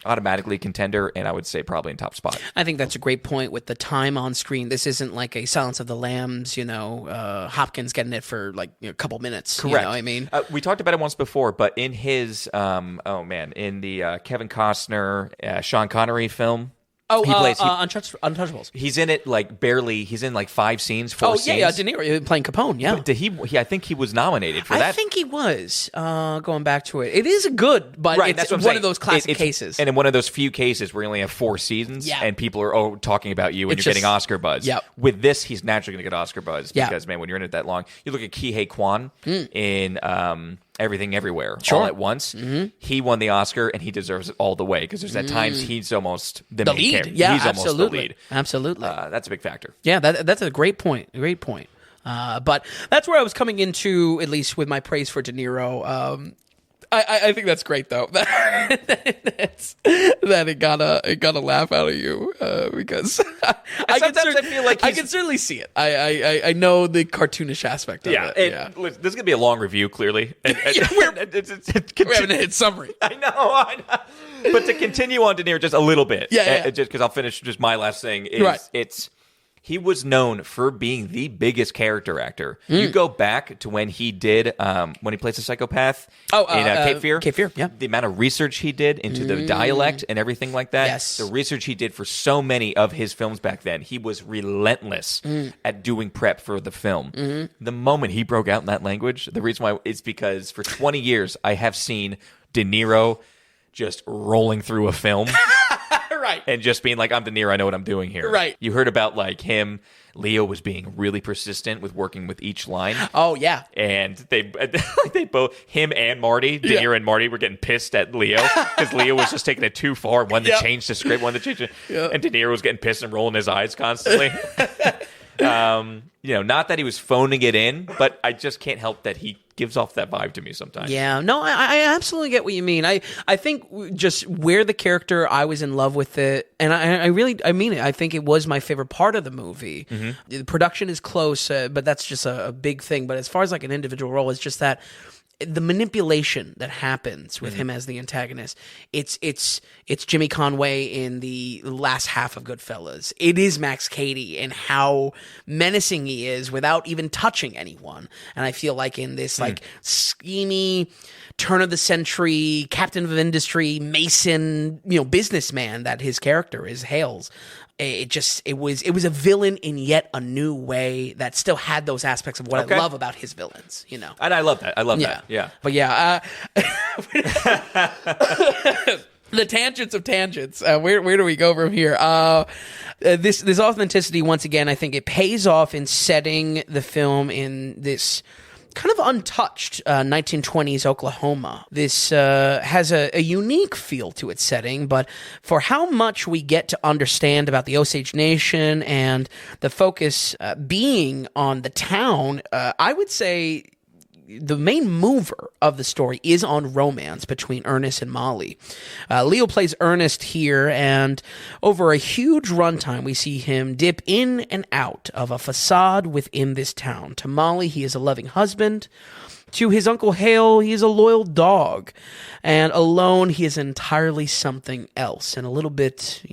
automatically a contender, and I would say probably in top spot. I think that's a great point with the time on screen. This isn't like a Silence of the Lambs, Hopkins getting it for like a couple minutes. Correct. You know what I mean? We talked about it once before, but in his, in the Kevin Costner, Sean Connery film. Oh, he plays Untouchables. He's in it like barely. He's in like 5 scenes, 4 scenes. Yeah, De Niro playing Capone. Yeah, but I think he was nominated for that. I think he was. Going back to it, it is good, but Right, it's that's what I'm one saying. of those classic It's cases. and in one of those few cases where you only have 4 seasons, and people are talking about you and It's you're getting just- Oscar buzz. Yep. With this, he's naturally going to get Oscar buzz Yeah. because man, when you're in it that long, you look at Kihei Kwan in Everything Everywhere Sure. all at once. He won the Oscar and he deserves it all the way because there's at times he's almost the main lead. character. Yeah, he's absolutely. almost the lead. Absolutely. That's a big factor. Yeah, that's a great point. Great point. But that's where I was coming into, at least with my praise for De Niro. I think that's great though. that it got a laugh out of you because Sometimes I feel like I can certainly see it. I know the cartoonish aspect of it. Listen, this is gonna be a long review, clearly. We're having a hit summary. I know. But to continue on De Niro just a little bit, Yeah. just because I'll finish just my last thing is Right. he was known for being the biggest character actor. You go back to when he did when he plays a psychopath in Cape Fear. Cape Fear, yeah. The amount of research he did into the dialect and everything like that. Yes. The research he did for so many of his films back then. He was relentless at doing prep for the film. The moment he broke out in that language, the reason why is because for 20 years I have seen De Niro just rolling through a film. Right. And just being like, I'm De Niro, I know what I'm doing here. Right. You heard about like him, Leo was being really persistent with working with each line. Oh yeah. And they both, him and Marty, De Niro and Marty were getting pissed at Leo because Leo was just taking it too far. One to change the script, one to change it. And De Niro was getting pissed and rolling his eyes constantly. Not that he was phoning it in, but I just can't help that he gives off that vibe to me sometimes. Yeah, no, I absolutely get what you mean. I think just where the character, I was in love with it, and I mean it. I think it was my favorite part of the movie. The production is close, but that's just a big thing. But as far as like an individual role, it's just that the manipulation that happens with him as the antagonist, it's Jimmy Conway in the last half of Goodfellas. It is Max Cady and how menacing he is without even touching anyone. And I feel like in this like schemy, turn of the century, captain of industry, Mason, businessman that his character hails. It was a villain in yet a new way that still had those aspects of what I love about his villains, And I love that. I love that. Yeah. But the tangents of tangents. Where do we go from here? This authenticity, once again, I think it pays off in setting the film in this kind of untouched 1920s Oklahoma. This has a unique feel to its setting, but for how much we get to understand about the Osage Nation and the focus being on the town, I would say the main mover of the story is on romance between Ernest and Molly. Leo plays Ernest here, and over a huge runtime, we see him dip in and out of a facade within this town. To Molly, he is a loving husband. To his Uncle Hale, he is a loyal dog. And alone, he is entirely something else and a little bit,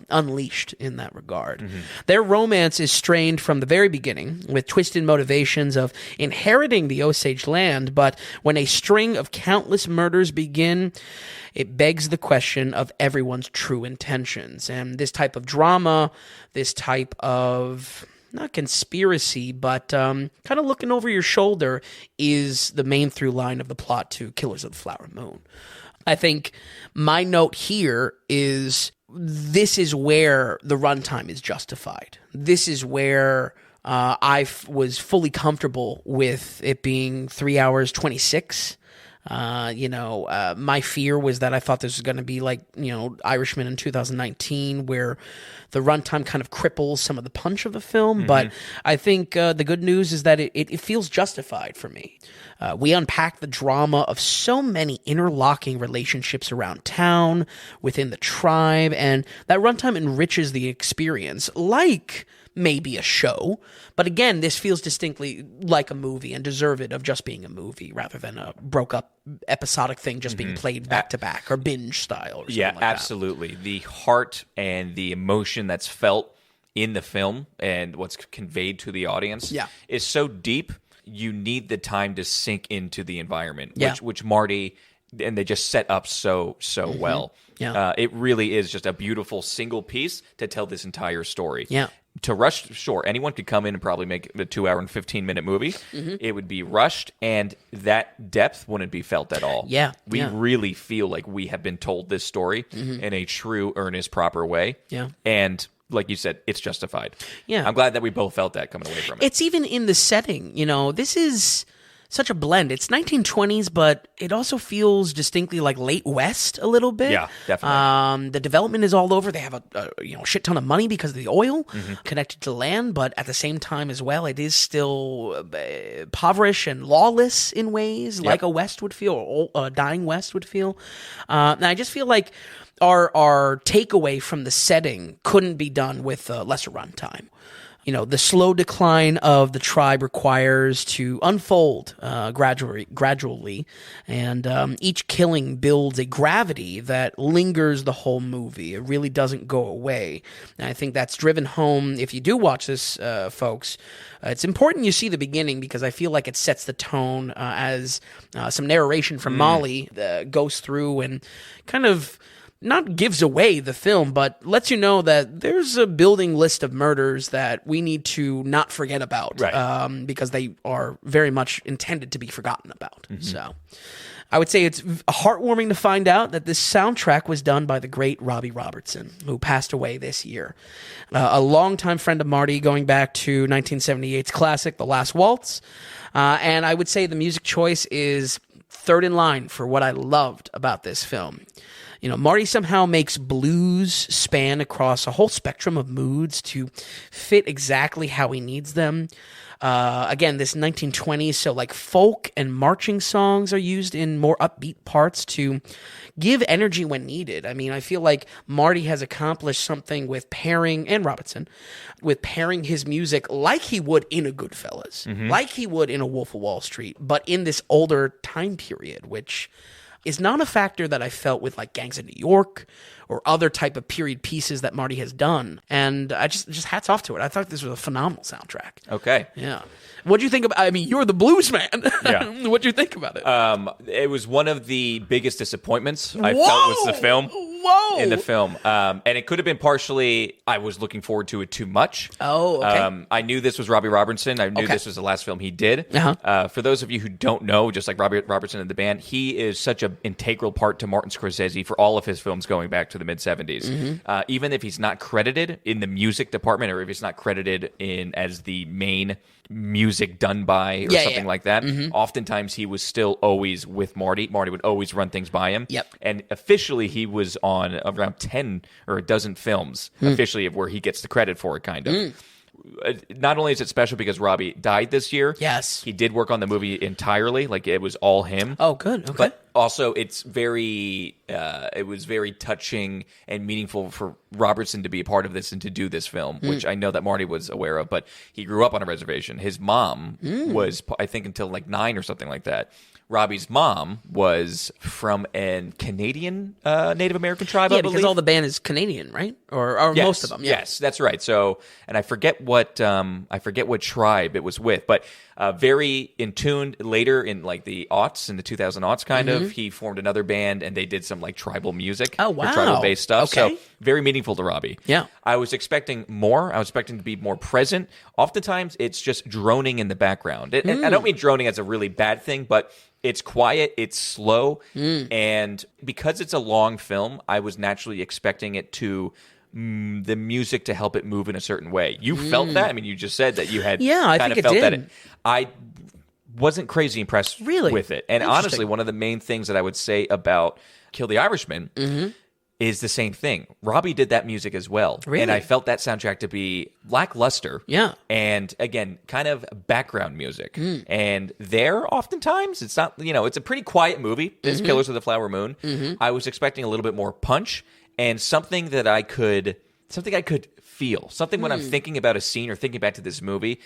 unleashed in that regard. Mm-hmm. Their romance is strained from the very beginning with twisted motivations of inheriting the Osage land, but when a string of countless murders begin, it begs the question of everyone's true intentions. And this type of drama, this type of not conspiracy, but kind of looking over your shoulder is the main through line of the plot to Killers of the Flower Moon. I think my note here is this is where the runtime is justified. This is where I was fully comfortable with it being 3 hours 26. My fear was that I thought this was going to be like, Irishman in 2019, where the runtime kind of cripples some of the punch of the film. Mm-hmm. But I think the good news is that it feels justified for me. We unpack the drama of so many interlocking relationships around town, within the tribe, and that runtime enriches the experience, like maybe a show. But again, this feels distinctly like a movie and deserved of just being a movie rather than a broke up episodic thing just being played back to back or binge style or something like that. Absolutely. The heart and the emotion that's felt in the film and what's conveyed to the audience is so deep. You need the time to sink into the environment, which Marty and they just set up so well. Yeah. It really is just a beautiful single piece to tell this entire story. Yeah. To rush, sure, anyone could come in and probably make a 2 hour and 15-minute movie. Mm-hmm. It would be rushed, and that depth wouldn't be felt at all. Yeah. We really feel like we have been told this story in a true, earnest, proper way. Yeah. And like you said, it's justified. Yeah. I'm glad that we both felt that coming away from it. It's even in the setting. This is such a blend. It's 1920s, but it also feels distinctly like late West a little bit. Yeah, definitely. The development is all over. They have a shit ton of money because of the oil connected to land, but at the same time as well, it is still impoverished and lawless in ways, like a West would feel, or a dying West would feel. And I just feel like our takeaway from the setting couldn't be done with lesser runtime. The slow decline of the tribe requires to unfold gradually, and each killing builds a gravity that lingers the whole movie. It really doesn't go away. And I think that's driven home. If you do watch this, folks, it's important you see the beginning because I feel like it sets the tone as some narration from Molly goes through and kind of not gives away the film, but lets you know that there's a building list of murders that we need to not forget about, because they are very much intended to be forgotten about. Mm-hmm. So I would say it's heartwarming to find out that this soundtrack was done by the great Robbie Robertson, who passed away this year. A longtime friend of Marty, going back to 1978's classic, The Last Waltz. And I would say the music choice is third in line for what I loved about this film. Marty somehow makes blues span across a whole spectrum of moods to fit exactly how he needs them. Again, this 1920s, so like folk and marching songs are used in more upbeat parts to give energy when needed. I mean, I feel like Marty has accomplished something with pairing, and Robertson, with pairing his music like he would in a Goodfellas, like he would in a Wolf of Wall Street, but in this older time period, which is not a factor that I felt with like Gangs of New York or other type of period pieces that Marty has done. And I just hats off to it. I thought this was a phenomenal soundtrack. Okay. Yeah. What'd you think about, I mean, you're the blues man. Yeah. What'd you think about it? It was one of the biggest disappointments I felt with the film. Whoa! in the film. And it could have been partially I was looking forward to it too much. Oh, okay. I knew this was Robbie Robertson. I knew this was the last film he did. For those of you who don't know, just like Robbie Robertson and the band, he is such an integral part to Martin Scorsese for all of his films going back to the mid-'70s. Even if he's not credited in the music department, or if he's not credited in as the main music done by or something like that, oftentimes he was still always with Marty. Marty would always run things by him. And officially he was on around 10 or a dozen films officially of where he gets the credit for it, kind of. Not only is it special because Robbie died this year. Yes. He did work on the movie entirely. Like, it was all him. Oh, good. Okay. But also, it's very, it was very touching and meaningful for Robertson to be a part of this and to do this film, which I know that Marty was aware of, but he grew up on a reservation. His mom was, I think, until like 9 or something like that. Robbie's mom was from a Canadian Native American tribe, I believe. Because all the band is Canadian, right? Or Yes, most of them. Yeah. Yes, that's right. So, and I forget what tribe it was with, but very in tune. Later in like the aughts, in the 2000 aughts, kind of, he formed another band and they did some like tribal music, Oh, wow. or tribal based stuff. Okay. So very meaningful to Robbie. Yeah. I was expecting more. I was expecting to be more present. Oftentimes, it's just droning in the background. And I don't mean droning as a really bad thing, but it's quiet, it's slow, and because it's a long film, I was naturally expecting it to the music to help it move in a certain way. You felt that? I mean, you just said that you had I kind think of felt it that. did. I wasn't crazy impressed Really? with it. And honestly, one of the main things that I would say about Kill the Irishman is the same thing. Robbie did that music as well. Really? And I felt that soundtrack to be lackluster. Yeah. And again, kind of background music. And there, oftentimes, it's not, it's a pretty quiet movie. It's Killers of the Flower Moon. I was expecting a little bit more punch and something that I could feel. Something when I'm thinking about a scene or thinking back to this movie,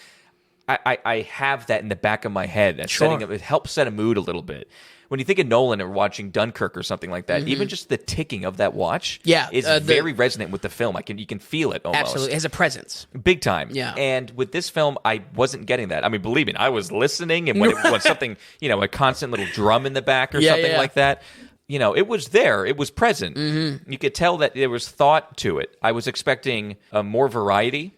I have that in the back of my head. That's it helps set a mood a little bit. When you think of Nolan or watching Dunkirk or something like that, even just the ticking of that watch is very resonant with the film. You can feel it almost. Absolutely. It has a presence. Big time. Yeah. And with this film, I wasn't getting that. I mean, believe me, I was listening, and when it was something, a constant little drum in the back or something like that, it was there. It was present. You could tell that there was thought to it. I was expecting more variety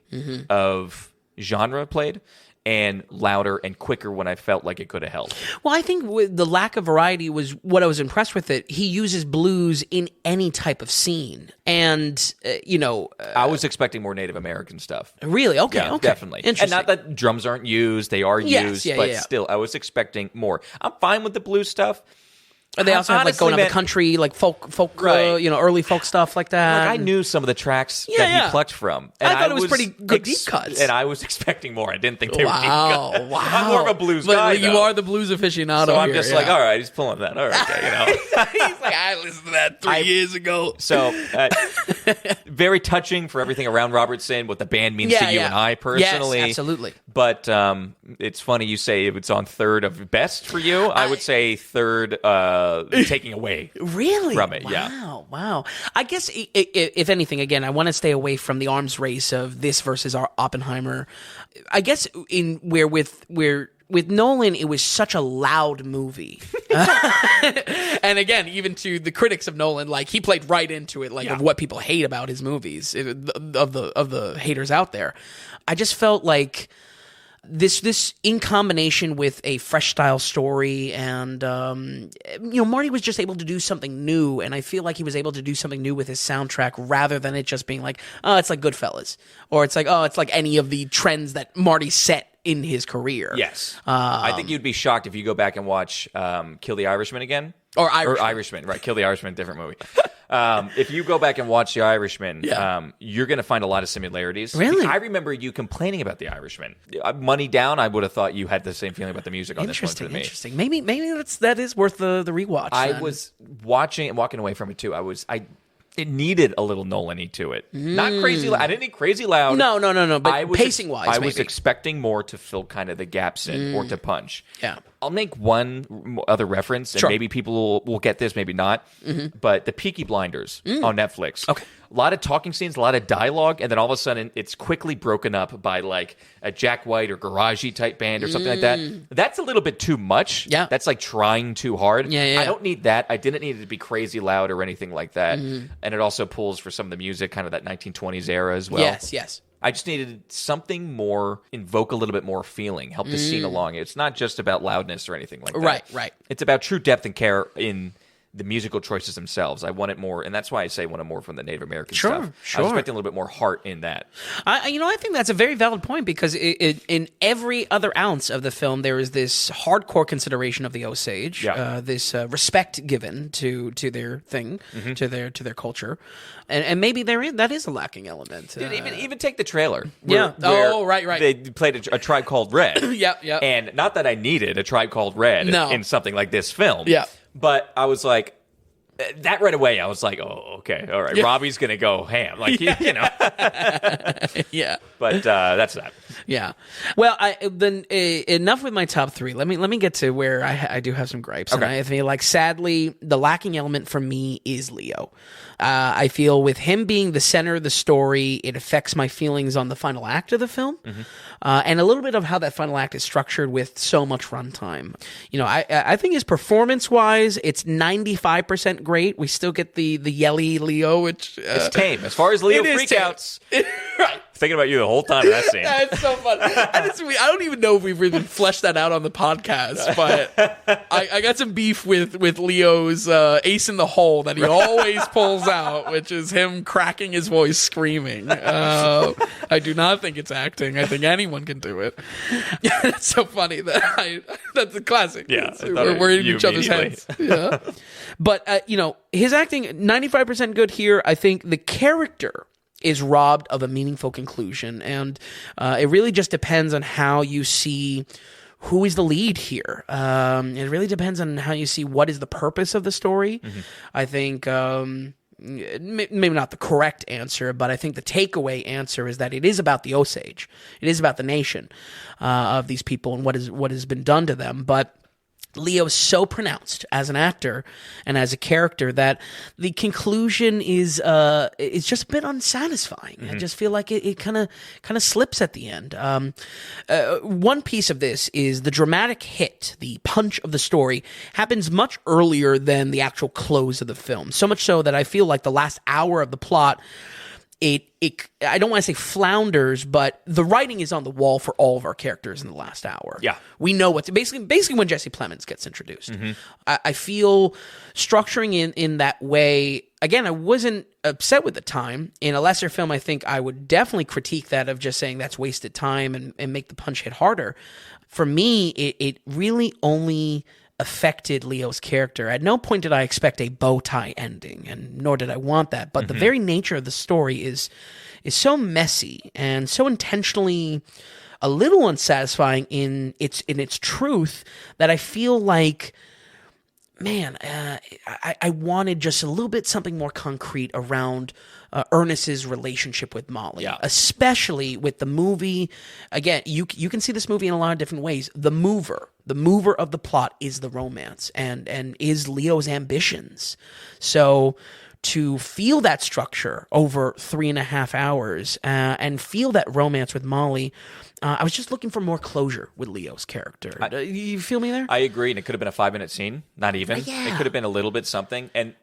of genre played, and louder and quicker when I felt like it could have helped. Well, I think with the lack of variety was what I was impressed with it. He uses blues in any type of scene. And, I was expecting more Native American stuff. Really? Okay, Yeah, okay. definitely. Interesting. And not that drums aren't used. They are used. But still, I was expecting more. I'm fine with the blues stuff. They also have like going up the country, like folk, Right. Early folk stuff like that. Like, I knew some of the tracks that he plucked from. And I thought it was pretty good deep cuts. And I I was expecting more. I didn't think they were deep Wow. cuts. I'm more of a blues But guy, you though. are the blues aficionado. So I'm here, just like, all right, he's pulling that. All right, He's like, I listened to that 3 years ago. So, very touching for everything around Robertson, what the band means to you and I personally. Yes, absolutely. But it's funny you say it's on third of best for you. I would say third taking away Really? from it. Wow. I guess if anything, again, I want to stay away from the arms race of this versus our Oppenheimer. I guess with Nolan, it was such a loud movie. And again, even to the critics of Nolan, like he played right into it, of what people hate about his movies, of the haters out there. I just felt like this in combination with a fresh style story, and Marty was just able to do something new, and I feel like he was able to do something new with his soundtrack rather than it just being like, oh, it's like Goodfellas, or it's like, oh, it's like any of the trends that Marty set in his career. Yes. I think you'd be shocked if you go back and watch Kill the Irishman again. Or Irishman, right. Kill the Irishman, different movie. If you go back and watch The Irishman, you're going to find a lot of similarities. Really? I remember you complaining about The Irishman. Money down, I would have thought you had the same feeling about the music on this one for me. Interesting. Maybe that is worth the rewatch. I was watching and walking away from it too. It needed a little Nolan-y to it. Not crazy loud. I didn't need crazy loud. No. But pacing-wise, I was expecting more to fill kind of the gaps in or to punch. Yeah. I'll make one other reference, and maybe people will get this, maybe not. But the Peaky Blinders on Netflix. Okay. A lot of talking scenes, a lot of dialogue, and then all of a sudden it's quickly broken up by like a Jack White or garagey type band or something like that. That's a little bit too much. Yeah. That's like trying too hard. Yeah. I don't need that. I didn't need it to be crazy loud or anything like that. And it also pulls for some of the music, kind of that 1920s era as well. Yes. I just needed something more, invoke a little bit more feeling, help the scene along. It's not just about loudness or anything like that. Right. It's about true depth and care in the musical choices themselves. I want it more, and that's why I say I want it more from the Native American stuff. I was expecting a little bit more heart in that. I think that's a very valid point because in every other ounce of the film, there is this hardcore consideration of the Osage, this respect given to their thing, to their culture, and maybe that is a lacking element. Dude, even take the trailer. Right. They played a Tribe Called Red. Yeah. And not that I needed a Tribe Called Red in something like this film. Yeah. But I was like, that right away, I was like, oh, okay, all right. Yeah. Robbie's going to go ham. Like, you know. Yeah. But that's that. Yeah. Well, then enough with my top three. Let me get to where I do have some gripes. Okay. And I feel like, sadly, the lacking element for me is Leo. I feel with him being the center of the story, it affects my feelings on the final act of the film, and a little bit of how that final act is structured with so much runtime. You know, I think his performance-wise, it's 95% great. We still get the yelly Leo, which it's tame as far as Leo freakouts. Right. Thinking about you the whole time in that scene. That's so fun. I don't even know if we've even fleshed that out on the podcast, but I got some beef with Leo's ace in the hole that he always pulls out, which is him cracking his voice screaming. I do not think it's acting. I think anyone can do it. It's so funny that's a classic. Yeah, we're in each other's heads. Yeah. But his acting 95% good here. I think the character is robbed of a meaningful conclusion, and it really just depends on how you see who is the lead here. It really depends on how you see what is the purpose of the story. I think maybe not the correct answer, but I think the takeaway answer is that it is about the Osage. It is about the nation of these people and what has been done to them. But Leo is so pronounced as an actor and as a character that the conclusion is just a bit unsatisfying. I just feel like it kind of slips at the end. One piece of this is the dramatic hit, the punch of the story, happens much earlier than the actual close of the film. So much so that I feel like the last hour of the plot, I don't want to say flounders, but the writing is on the wall for all of our characters in the last hour. Yeah. We know what's basically when Jesse Plemons gets introduced. I feel structuring in that way, again, I wasn't upset with the time. In a lesser film, I think I would definitely critique that of just saying that's wasted time and make the punch hit harder. For me, it really only affected Leo's character. At no point did I expect a bow tie ending, and nor did I want that. But the very nature of the story is so messy and so intentionally a little unsatisfying in its truth that I feel like, man, I wanted just a little bit something more concrete around Ernest's relationship with Molly, especially with the movie. Again, you can see this movie in a lot of different ways. The mover of the plot is the romance and is Leo's ambitions. So to feel that structure over 3.5 hours and feel that romance with Molly, I was just looking for more closure with Leo's character. You feel me there? I agree, and it could have been a 5-minute scene, not even. Yeah. It could have been a little bit something, and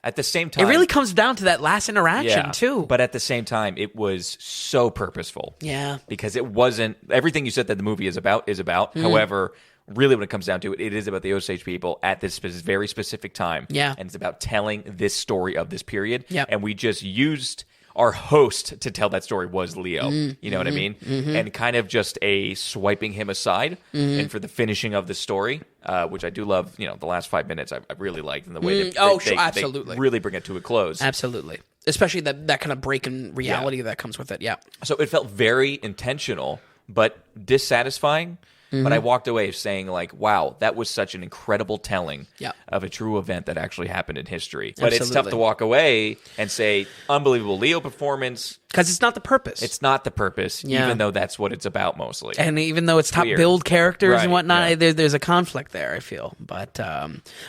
at the same time, it really comes down to that last interaction too. But at the same time, it was so purposeful. Yeah, because it wasn't everything you said that the movie is about. However, really, when it comes down to it, it is about the Osage people at this very specific time. Yeah, and it's about telling this story of this period. Yeah, and we just used our host to tell that story was Leo. You know what I mean? And kind of just a swiping him aside, and for the finishing of the story, which I do love. You know, the last 5 minutes I really liked, and the way absolutely they really bring it to a close. Absolutely, especially that kind of break in reality that comes with it. Yeah. So it felt very intentional, but dissatisfying. But I walked away saying, like, wow, that was such an incredible telling of a true event that actually happened in history. But it's tough to walk away and say, unbelievable Leo performance. Because it's not the purpose. It's not the purpose, even though that's what it's about mostly. And even though it's top build characters and whatnot, there's a conflict there, I feel. But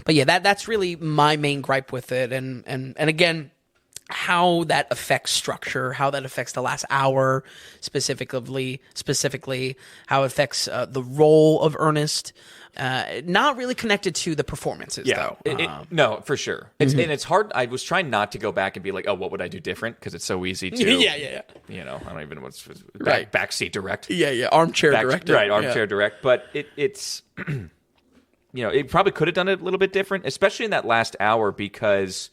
yeah, that's really my main gripe with it. And again, how that affects structure, how that affects the last hour, specifically how it affects the role of Ernest. Not really connected to the performances, though. No, for sure. And it's hard. I was trying not to go back and be like, oh, what would I do different? Because it's so easy to, yeah. You know, I don't even know what's Right. backseat direct. Yeah, armchair director. Right, armchair direct. But it's, you know, it probably could have done it a little bit different, especially in that last hour, because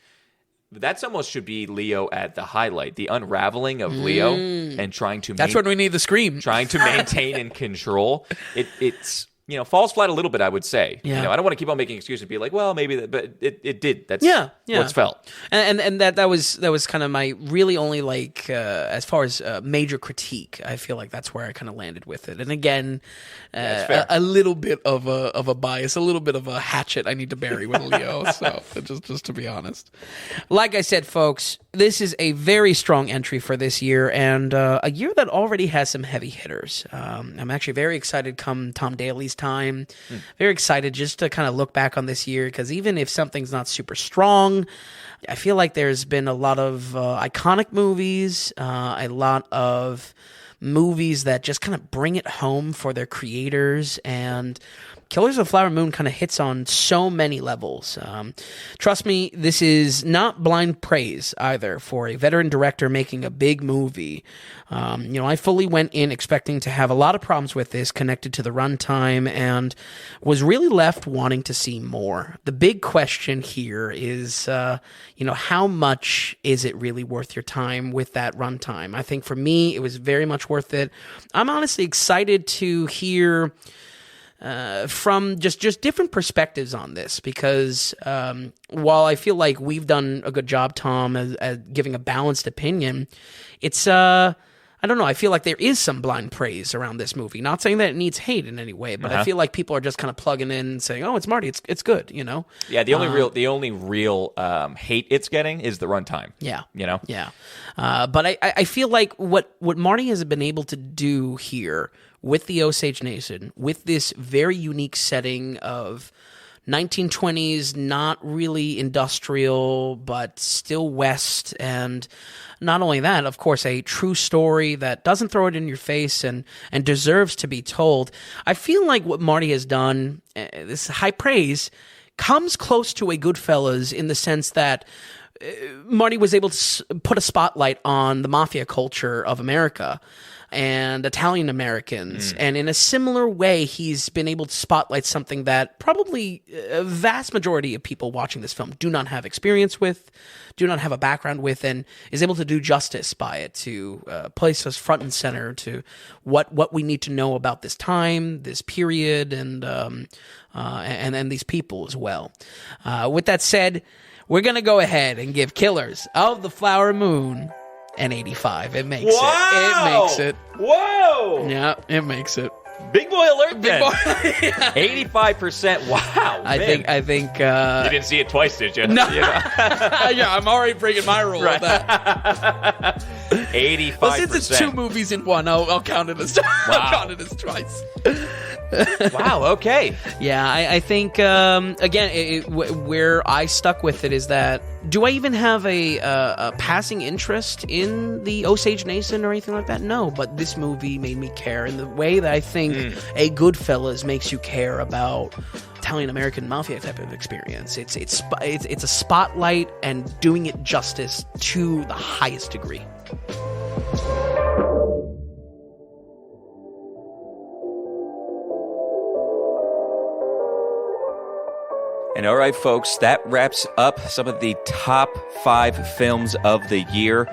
that's almost should be Leo at the highlight, the unraveling of Leo and trying to. That's when we need the scream. Trying to maintain and control. It's. You know, falls flat a little bit, I would say. Yeah. You know, I don't want to keep on making excuses and be like, well, maybe, but it did. That's what's felt. And that was kind of my really only like as far as major critique. I feel like that's where I kind of landed with it. And again, a little bit of a bias, a little bit of a hatchet I need to bury with Leo. So just to be honest, like I said, folks, this is a very strong entry for this year, and a year that already has some heavy hitters. I'm actually very excited come Tom Daly's time. Very excited just to kind of look back on this year, because even if something's not super strong, I feel like there's been a lot of iconic movies, a lot of movies that just kind of bring it home for their creators, and Killers of the Flower Moon kind of hits on so many levels. Trust me, this is not blind praise either for a veteran director making a big movie. I fully went in expecting to have a lot of problems with this connected to the runtime and was really left wanting to see more. The big question here is, how much is it really worth your time with that runtime? I think for me, it was very much worth it. I'm honestly excited to hear from just different perspectives on this, because while I feel like we've done a good job, Tom, as giving a balanced opinion, it's I don't know, I feel like there is some blind praise around this movie. Not saying that it needs hate in any way, but I feel like people are just kind of plugging in and saying, "Oh, it's Marty, it's good," you know. Yeah, the only real hate it's getting is the runtime. Yeah, you know. Yeah, but I feel like what Marty has been able to do here with the Osage Nation, with this very unique setting of 1920s, not really industrial, but still West, and not only that, of course, a true story that doesn't throw it in your face and deserves to be told. I feel like what Marty has done, this high praise, comes close to a Goodfellas in the sense that Marty was able to put a spotlight on the mafia culture of America and Italian Americans. And in a similar way, he's been able to spotlight something that probably a vast majority of people watching this film do not have experience with, do not have a background with, and is able to do justice by it, to place us front and center to what we need to know about this time, this period, and these people as well. With that said, we're going to go ahead and give Killers of the Flower Moon an 85. It makes it. It makes it. Whoa! Yeah, it makes it. Big boy alert, then. 85%. Wow. I think. You didn't see it twice, did you? No. Yeah, yeah, I'm already breaking my rule with that. 85%. Well, since it's two movies in one, I'll count it as I'll count it as twice. Wow. Okay. Yeah, I think again, where I stuck with it is that, do I even have a passing interest in the Osage Nation or anything like that? No, but this movie made me care in the way that I think a Goodfellas makes you care about Italian American mafia type of experience. It's a spotlight and doing it justice to the highest degree. And all right, folks, that wraps up some of the top 5 films of the year.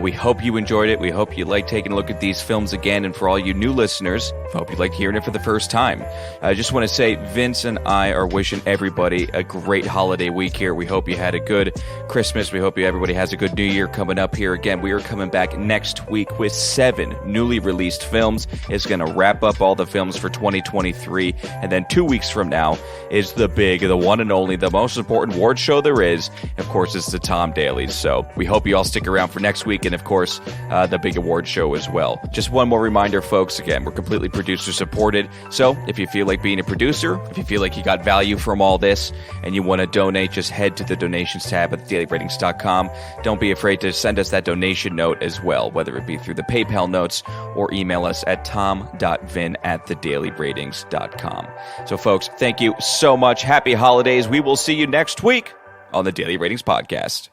We hope you enjoyed it. We hope you like taking a look at these films again. And for all you new listeners, I hope you like hearing it for the first time. I just want to say Vince and I are wishing everybody a great holiday week here. We hope you had a good Christmas. We hope everybody has a good New Year coming up here. Again, we are coming back next week with 7 newly released films. It's going to wrap up all the films for 2023. And then 2 weeks from now is the one and only, the most important award show there is. Of course, it's the Tom Dailies. So we hope you all stick around for next week. week, and of course, the big award show as well. Just one more reminder, folks. Again, we're completely producer supported. So if you feel like being a producer, if you feel like you got value from all this, and you want to donate, just head to the donations tab at dailyratings.com. Don't be afraid to send us that donation note as well, whether it be through the PayPal notes or email us at tom.vin@thedailyratings.com. So, folks, thank you so much. Happy holidays. We will see you next week on the Daily Ratings Podcast.